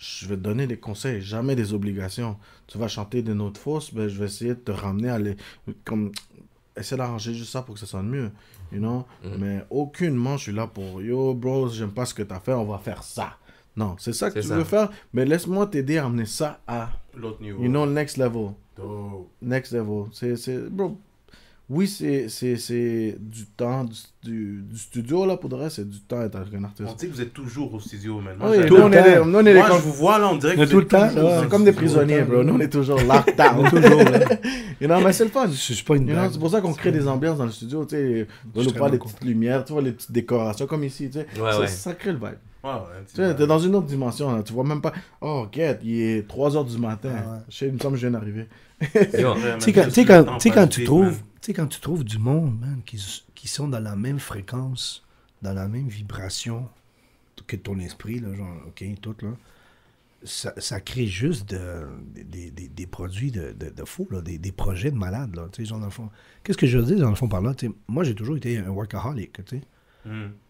Je vais te donner des conseils, jamais des obligations. Tu vas chanter des notes fausses, ben, je vais essayer de te ramener à comme essayer d'arranger juste ça pour que ça sonne mieux, you know? Mais aucunement je suis là pour yo bro, j'aime pas ce que t'as fait, on va faire ça. Non, c'est ça que tu veux faire, mais laisse-moi t'aider à amener ça à l'autre niveau. You know, next level. Oh. Next level. Bro, oui, c'est du temps du studio, là, pour de vrai, c'est du temps d'être avec un artiste. On dit que vous êtes toujours au studio maintenant. Oui, moi, je vous vois là, on dirait que tout le temps. C'est comme des prisonniers, bro. Nous, on est toujours locked down. toujours, là. You know, mais c'est le fun. C'est pas une blague. C'est pour ça qu'on crée des ambiances dans le studio, tu sais. On nous parle des petites lumières, tu vois, les petites décorations, comme ici, tu sais. Ça crée le vibe. Tu sais, t'es dans une autre dimension, là. Tu vois même pas, oh, quête, il est 3h du matin. Je sais, il me semble que je viens d'arriver. Tu sais, quand tu trouves du monde, man, qui sont dans la même fréquence, dans la même vibration que ton esprit, là, genre, OK, tout, là, ça crée juste des produits de fou, là, des projets de malades, là, tu sais, genre, dans le fond. Qu'est-ce que je veux dire, dans le fond, par là, tu sais, moi, j'ai toujours été un workaholic, tu sais.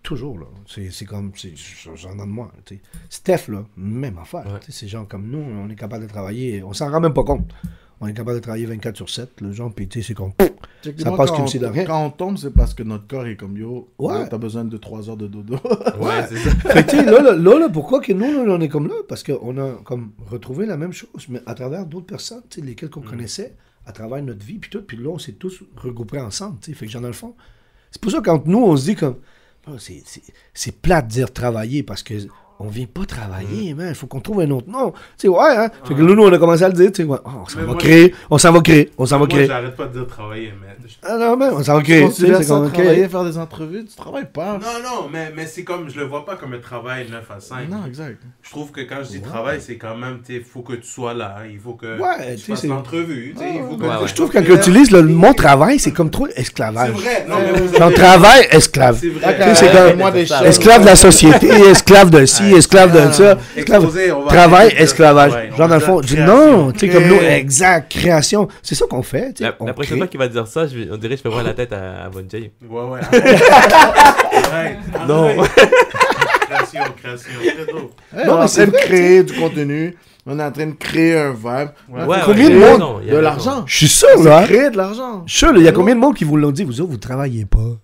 Toujours, là. C'est comme, j'en ai de moi, tu sais. Steph, là, même affaire, tu sais, ces gens comme nous, on est capable de travailler, on s'en rend même pas compte. On est capable de travailler 24/7, le genre, puis tu sais, c'est comme, ça passe comme si de rien. Quand on tombe, c'est parce que notre corps est comme, yo, t'as besoin de 3 heures de dodo. C'est ça. Fait que tu sais, là, pourquoi que nous, on est comme là? Parce qu'on a comme retrouvé la même chose, mais à travers d'autres personnes, tu sais, lesquelles qu'on connaissait, à travers notre vie, puis tout, puis là, on s'est tous regroupés ensemble, tu sais. Fait que genre, dans le fond, c'est pour ça que quand nous, on se dit comme, c'est plate de dire travailler, parce que on vient pas travailler, man. Il faut qu'on trouve un autre nom. Tu sais, ouais, hein. Fait que nous, on a commencé à le dire, tu sais, ouais. Oh, on s'en va créer. Moi, j'arrête pas de dire travailler, mais... Ah non, mais on s'en va créer. Tu sais, sans travailler, faire des entrevues, tu travailles pas. Non, mais c'est comme, je le vois pas comme un travail 9 à 5. Non, exact. Je trouve que quand je dis travail, c'est quand même, tu sais, il faut que tu sois là. Il faut que tu fasses c'est... l'entrevue. Je trouve que quand tu utilises le mot travail, c'est comme trop esclavage. C'est vrai. Non, mais ton travail, esclave. C'est vrai. Tu sais, c'est comme esclave de la société, esclave de ci, esclave de ça. Travail, esclavage. Genre, dans le fond, non, tu sais, comme nous, exact, création. C'est ça qu'on fait. La prochaine fois qu'il va dire ça, on dirait que je peux voir la tête à Von J. Ouais. Non. Création, très drôle. On est en train de créer du contenu. On est en train de créer un vibe. Combien de monde? De l'argent. Je suis sûr, là. Créer de l'argent. Je suis sûr, il y a combien de monde qui vous l'ont dit? Vous autres, vous travaillez pas.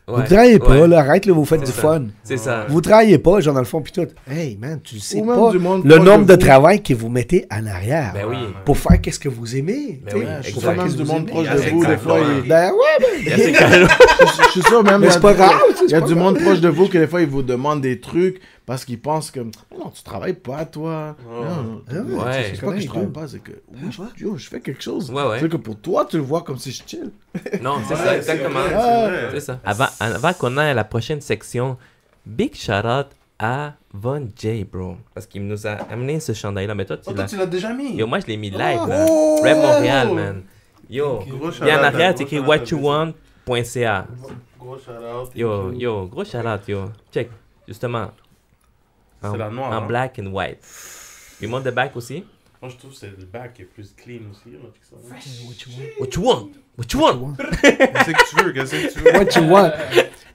Vous travaillez pas, là, arrête, là, vous faites du fun. C'est ça. Vous travaillez pas, genre dans le fond, pis tout. Hey, man, tu sais Ou pas même du monde le proche nombre de de vous. travail que vous mettez en arrière Ben oui. pour faire qu'est-ce que vous aimez. Ben tu sais. oui, Pour exact. faire Même qu'est-ce du que monde vous proche aimez. de vous, des fois, Ben ouais, Il y a ces gars-là. je suis sûr, même, mais c'est pas grave. il y a du monde proche de vous que des fois, ils vous demandent des trucs parce qu'ils pensent que non, tu travailles pas, toi. Non, Ouais. c'est pas que je travaille pas, c'est que yo, je fais quelque chose. Ouais. C'est que pour toi, tu le vois comme si je chill. Non, c'est ça, exactement. C'est ça. Avant qu'on aille à la prochaine section, big shout-out à Von J, bro. Parce qu'il nous a amené ce chandail-là. Mais toi, Tu l'as déjà mis. Yo, moi, je l'ai mis live, man. Rap Montréal, man. Yo, puis en arrière, c'est écrit whatyouwant.ca. Gros shout-out. Yo, gros shout-out, yo. Check, justement. C'est la noire. En black and white. Puis monte de back aussi. Moi, je trouve que c'est le back qui est plus clean aussi. What you want? What you want? Qu'est-ce que tu veux? What you want?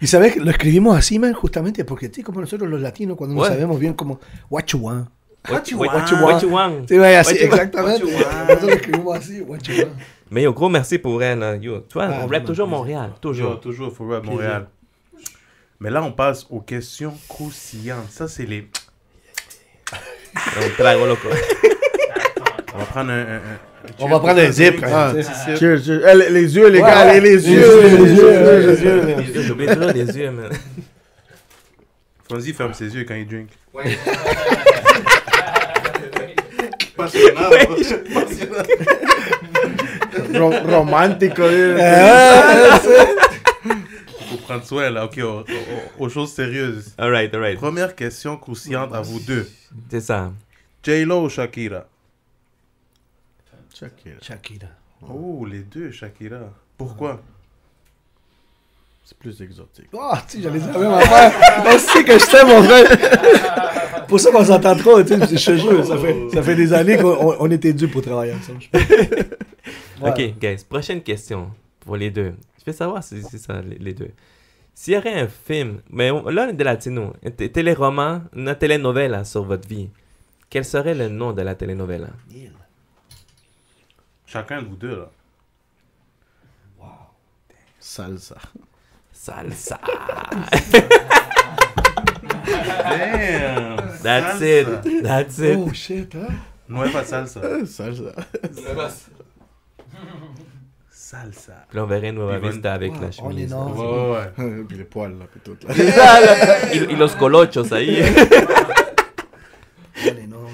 Y sabes que lo escribimos así, man, justamente porque, sí, como nosotros los latinos, cuando no sabemos bien como, what you want. What you want? Sí, vaya, así, exactamente. what you want. Nosotros lo escribimos así, what you want. Mais yo, gros merci pour elle, là. Yo, toi, on rappe toujours Montréal. Toujours. Toujours, faut rap Montréal. Mais là, on passe aux questions croustillantes. Ça, c'est les... Un trago loco. On va prendre On va prendre un zip. Cheers. Les yeux, les gars, les yeux. J'oublie toujours les yeux, man. Fonzie ferme ses yeux quand il drink. Romantique. Faut prendre soin, là. OK, aux choses sérieuses. Alright. Première question croustillante à vous deux. C'est ça. J-Lo ou Shakira? Shakira. Oh, les deux, Shakira. Pourquoi? C'est plus exotique. Oh, tu sais, j'allais dire la même affaire. Merci que je t'aime, mon frère. Pour ça qu'on s'entend trop, tu sais, je te jure, ça fait des années qu'on était dû pour travailler ensemble. Ouais. Ok, guys, prochaine question pour les deux. Je veux savoir si c'est ça, les deux. S'il y aurait un film, mais là, on est de latino, un téléroman, une télénovela sur votre vie, quel serait le nom de la télénovela? Chacun de vous deux, là. Salsa. Salsa. Damn! That's Salsa. it. That's it. Oh shit, hein? Nueva salsa. Salsa. Salsa. Puis là, on verrait Nueva Ils vont- Vista avec la On est chemise. non. Ouais. Puis les poils, là, puis tout. Là. C'est ça, là. Y los colochos ahí. On and on.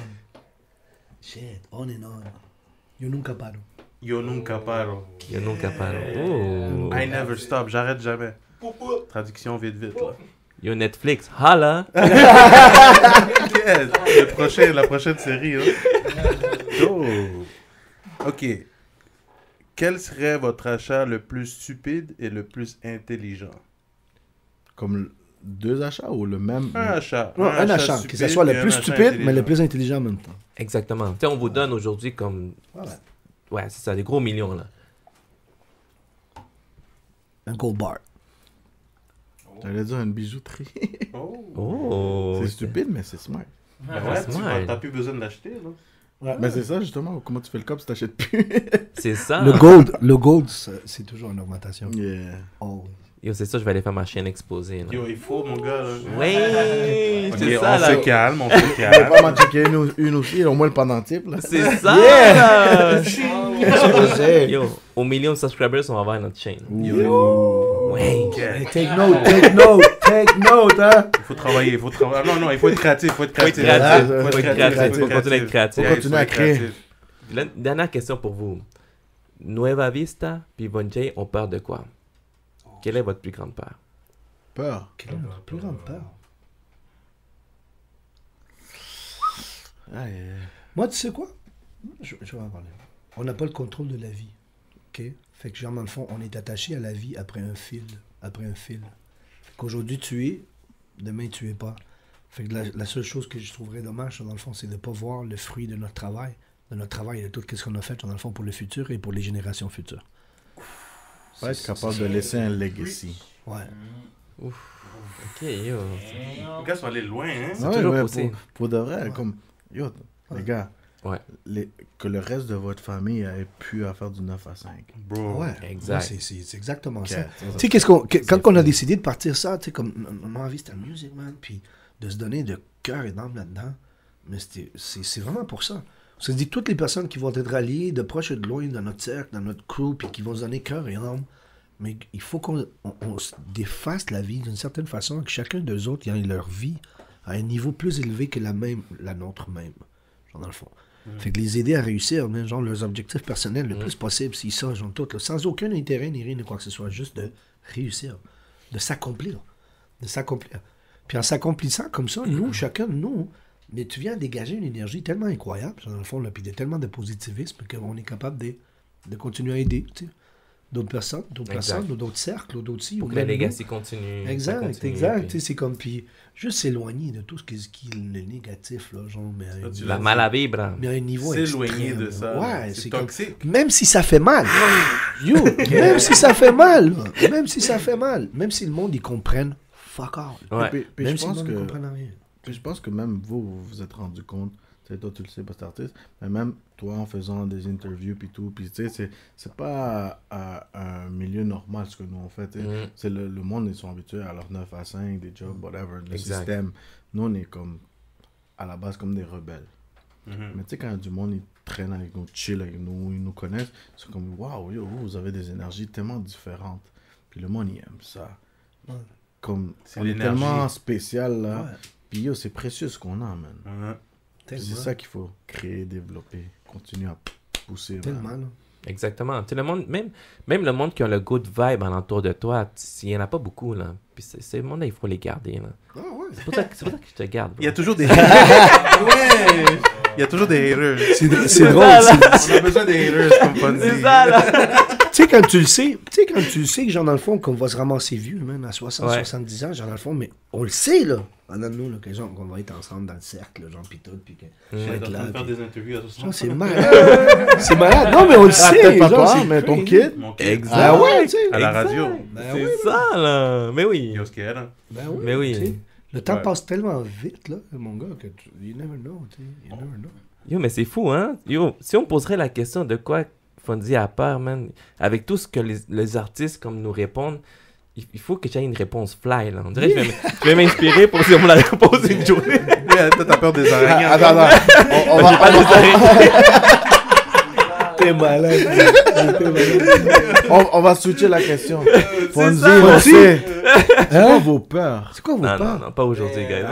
Shit, on and on. Yo nunca paro. Yo nunca paro. Yo nunca paro. Oh. I never stop. J'arrête jamais. Traduction vite, là. Yo Netflix. Holla. Yes. La prochaine série, hein. Oh. OK. Quel serait votre achat le plus stupide et le plus intelligent? Comme deux achats ou le même? Un achat. Non, un achat, que stupide ce soit et le un plus achat stupide, mais intelligent. le plus intelligent en même temps. Exactement. Tu sais, on vous donne aujourd'hui comme... Voilà. Ouais, c'est ça, des gros millions, là. Un gold bar. J'allais dire une bijouterie. Oh. C'est stupide, mais c'est smart. Ben ouais, smart. t'as plus besoin de l'acheter, là. Mais c'est ça, justement. Comment tu fais le cop si t'achètes plus? C'est ça. Le gold, c'est toujours une augmentation. Yeah. Oh. Yo, c'est ça, je vais aller faire ma chaîne exposée, là. Yo, il faut, mon gars, là. Oui, Ok, c'est on ça, se là. calme, on se Je vais calme. pas m'en checker une aussi, au moins le pendentif, là. C'est ça, là. Yeah. Yo, au million de subscribers, on va avoir notre chaîne. Yo. Ouais. Hey, take note, hein. Il faut travailler, Ah, non, il faut être créatif, Faut être créatif, faut continuer à être créatif. Faut continuer à créer. La dernière question pour vous. Nueva Vista puis Von J ont peur de quoi? Quelle est votre plus grande peur? Peur. Quelle est notre plus grande peur? Moi, tu sais quoi? Je vais en parler. On n'a pas le contrôle de la vie. OK? Fait que, genre, dans le fond, on est attaché à la vie après un fil. Fait qu'aujourd'hui, tu es, demain, tu es pas. Fait que la seule chose que je trouverais dommage, dans le fond, c'est de ne pas voir le fruit de notre travail et de tout ce qu'on a fait, dans le fond, pour le futur et pour les générations futures. Pas être capable de laisser un legacy. Ouais. Ok, yo. Les gars sont allés loin, hein. C'est toujours mais poussé. pour de vrai, comme, yo, les gars, Ouais. que le reste de votre famille ait pu à faire du 9 à 5. Bro. Ouais. Exact. Ouais, c'est exactement ça. Ok, Tu sais, quand on a décidé de partir ça, tu sais, comme on a envie, c'était la musique, man, puis de se donner de cœur et d'âme là-dedans, mais c'est vraiment pour ça. On se dit, toutes les personnes qui vont être ralliées de proche et de loin dans notre cercle, dans notre crew, puis qui vont se donner cœur et âme, mais il faut qu'on se défasse la vie d'une certaine façon, que chacun d'eux autres ait leur vie à un niveau plus élevé que la nôtre même, genre dans le fond. Fait que les aider à réussir, mais genre leurs objectifs personnels le plus possible, c'est ça, genre tout, là, sans aucun intérêt ni rien ni quoi que ce soit, juste de réussir, de s'accomplir. Puis en s'accomplissant comme ça, nous, chacun de nous, mais tu viens dégager une énergie tellement incroyable, genre, dans le fond, là, puis tellement de positivisme qu'on est capable de continuer à aider, tu sais, d'autres personnes, d'autres cercles, d'autres ci. Pour ou que la même nous. legacy continue. ça Exact, continue, exact. puis- Tu sais, c'est comme, puis juste s'éloigner de tout ce qui est le négatif, là, genre, mais à, tu La mala vibra. mais à un niveau S'éloigner extrême. de ça. Ouais, C'est comme- toxique. même si ça fait mal. Yo, même si ça fait mal. Même si ça fait mal. Même si le monde, ils comprennent, fuck all. Ouais. Puis Même je si le pense monde, ils que... comprennent rien. Puis je pense que même vous vous êtes rendu compte, tu sais, toi tu le sais, parce que t'es artiste, mais même toi en faisant des interviews puis tout, puis tu sais, c'est pas à un milieu normal ce que nous on fait, tu sais. Mhm. C'est le monde, ils sont habitués à leur 9 à 5, des jobs, whatever, le Exact. système. Nous on est comme, à la base, comme des rebelles. Mais tu sais, quand du monde, ils traînent avec nous, chill avec nous, ils nous connaissent, c'est comme, waouh, yo, vous avez des énergies tellement différentes. Puis le monde, il aime ça. Comme, C'est on est l'énergie. tellement spécial, là. Ouais. Puis yo, c'est précieux ce qu'on a, man. Ouais. C'est Tellement. ça qu'il faut créer, développer, continuer à pousser. Tellement, man. là. Exactement. Tu sais, le monde, même le monde qui a le good vibe alentour de toi, il n'y en a pas beaucoup, là. Puis ces monde-là, il faut les garder, là. Ah ouais. C'est pour ça que je te garde, bro. Il y a toujours des... Ouais. Il y a toujours des haters. C'est drôle. On a besoin des haters, comme Fonzie. C'est ça, là. Tu sais, quand tu le sais que, genre, dans le fond, qu'on va se ramasser vieux, man, à 60, Ouais. 70 ans, genre, dans le fond, mais on le sait, là, en nous, là, que, genre, qu'on va être ensemble dans le cercle, là, genre, pis tout, pis que... on va être là, puis- des interviews à ce Genre, c'est malade. C'est malade. Non, mais on le sait. Peut-être pas genre, toi, c'est mais ton crazy. kid. Mon kid. Exact. Ah ouais, tu sais. À la Exact. radio. Ben C'est oui, ça, là. Mais oui. Yo, ce qu'il y a, là. Ben oui. Mais oui. tu sais. Le temps Ouais. passe tellement vite, là, mon gars, que you never know, tu sais. You never know. Yo, mais c'est fou, hein? Yo, si on poserait la question de quoi Fonzie a peur, man, avec tout ce que les artistes comme nous répondent, il faut que j'aie une réponse fly, là. On dirait que je vais m'inspirer pour si on me la réponse une journée. Ouais, toi, t'as peur des araignées. Attends. On va... T'es malade. On va switcher la question. Fonzie, ça. on sait. C'est quoi Hein? vos peurs? C'est quoi vos Non, peurs? non, pas aujourd'hui, guys.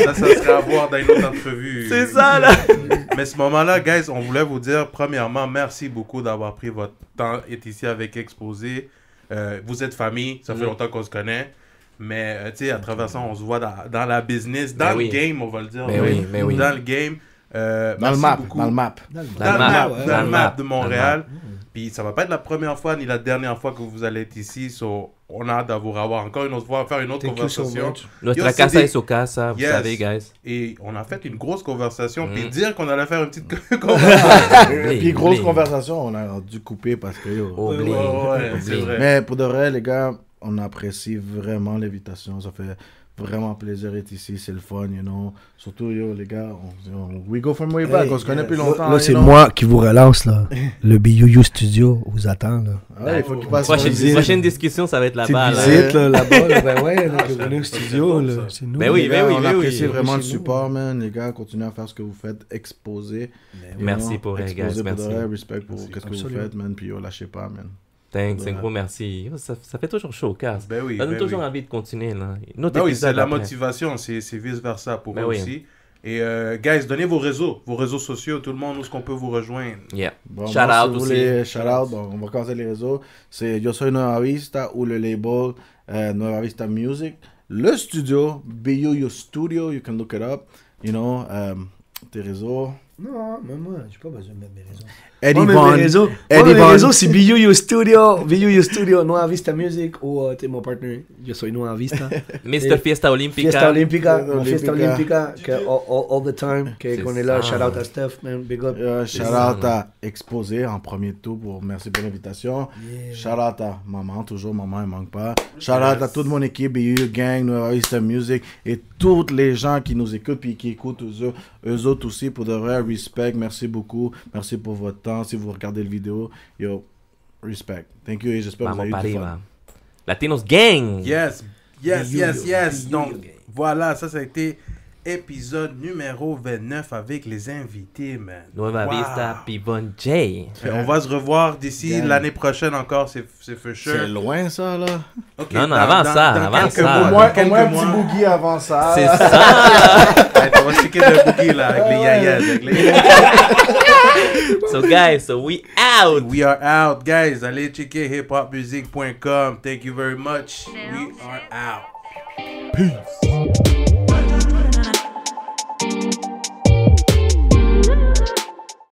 Ça serait à voir dans une autre entrevue. C'est ça, là. Mais ce moment-là, guys, on voulait vous dire, premièrement, merci beaucoup d'avoir pris votre temps et ici avec Exposé. Vous êtes famille, ça fait longtemps qu'on se connaît. Mais, tu sais, à travers ça, on se voit dans la business, dans Mais le oui. game, on va le dire. Mais oui, mais oui. Dans le game. Dans le merci map. beaucoup. Dans le map. Dans le map de Montréal. Puis ça va pas être la première fois ni la dernière fois que vous allez être ici. So, on a hâte de vous revoir encore une autre fois, faire une autre Thank you so conversation. much. Notre Yo, casa c'est des- est su casa, vous Yes. savez, guys. Et on a fait une grosse conversation. Mm. Puis dire qu'on allait faire une petite conversation. Oublie, Puis grosse oublie. conversation, on a dû couper parce que yo. Oublie. Ouais, c'est Oublie. vrai. Mais pour de vrai, les gars, on apprécie vraiment l'invitation. Ça fait vraiment plaisir d'être ici. C'est le fun, you know. Surtout, yo, les gars, we go from way back. Hey, on se connaît yes. plus longtemps. Là, you c'est know. moi qui vous relance, là. Le BUU Studio vous attend, là. Ah ouais, il faut qu'il passe Prochaine discussion, ça va être Petite là-bas, là. visite, là-bas, là, ben ouais, là, que vous ça- venez au ça, studio, c'est là. bon, ça. C'est nous. Ben oui, Les ben gars, oui, on ben oui. apprécie vraiment le Chez nous. support, man. Les gars, continuez à faire ce que vous faites. Exposer. Merci pour les gars, Exposer merci. pour de vrai, respect pour Merci. qu'est-ce que vous Absolument. faites, man. Puis yo, lâchez pas, man. Thanks, un Ouais. gros merci. Yo, ça fait toujours chaud au casque. Ben oui, Ça donne ben toujours oui. envie de continuer, là. Notre Ben oui, épisode c'est la après. motivation, c'est vice-versa pour Ben eux oui. aussi. Et guys, donnez vos réseaux sociaux, tout le monde, où est-ce qu'on peut vous rejoindre. Yeah. Bon, Shout moi, out si vous aussi. voulez, shout out. Bon, on va commencer les réseaux. C'est Yo Soy Nueva Vista ou le label Nueva Vista Music. Le studio, BUU Studio, you can look it up. You know, tes réseaux. Non, mais moi, j'ai pas besoin de mettre mes réseaux. Eddie Moi, Von. mes réseaux, Eddie mes Von. réseaux, c'est BUU Studio, Noa Vista Music, ou t'es mon partner, je suis Noa Vista. Mr. Fiesta Olympica. Fiesta Olympica, Fiesta mon Fiesta Olympica. Olympica, que all the time, C'est qu'on est là, ça. shout out à Steph, man, big up. Shout out à Exposé en premier tour pour merci pour l'invitation. Shout out à maman, toujours maman, elle manque pas. Shout out à toute mon équipe, BUU Gang, Nueva Vista Music et toutes les gens qui nous écoutent et qui écoutent eux autres aussi pour de vrai respect. Merci beaucoup. Merci pour votre temps. Si vous regardez la vidéo, yo, respect. Thank you et j'espère que vous Vamos avez eu para du fun. arriba. Latinos Gang. Yes. Donc, voilà, ça a été épisode numéro 29 avec les invités, man. Nueva Wow. Vista, Pivon J. Et on va se revoir d'ici Gang. l'année prochaine encore, c'est for sure. C'est loin ça là. Ok, Non, avant ça, avant quelques ça. mois, Au moins- dans quelques un petit mois. boogie avant ça. C'est ça. Ouais, on va checker le boogie là, avec les yayas. avec les- So, guys, so we out. We are out, guys. Allez checker hiphopmusic.com. Thank you very much. We are out. Peace.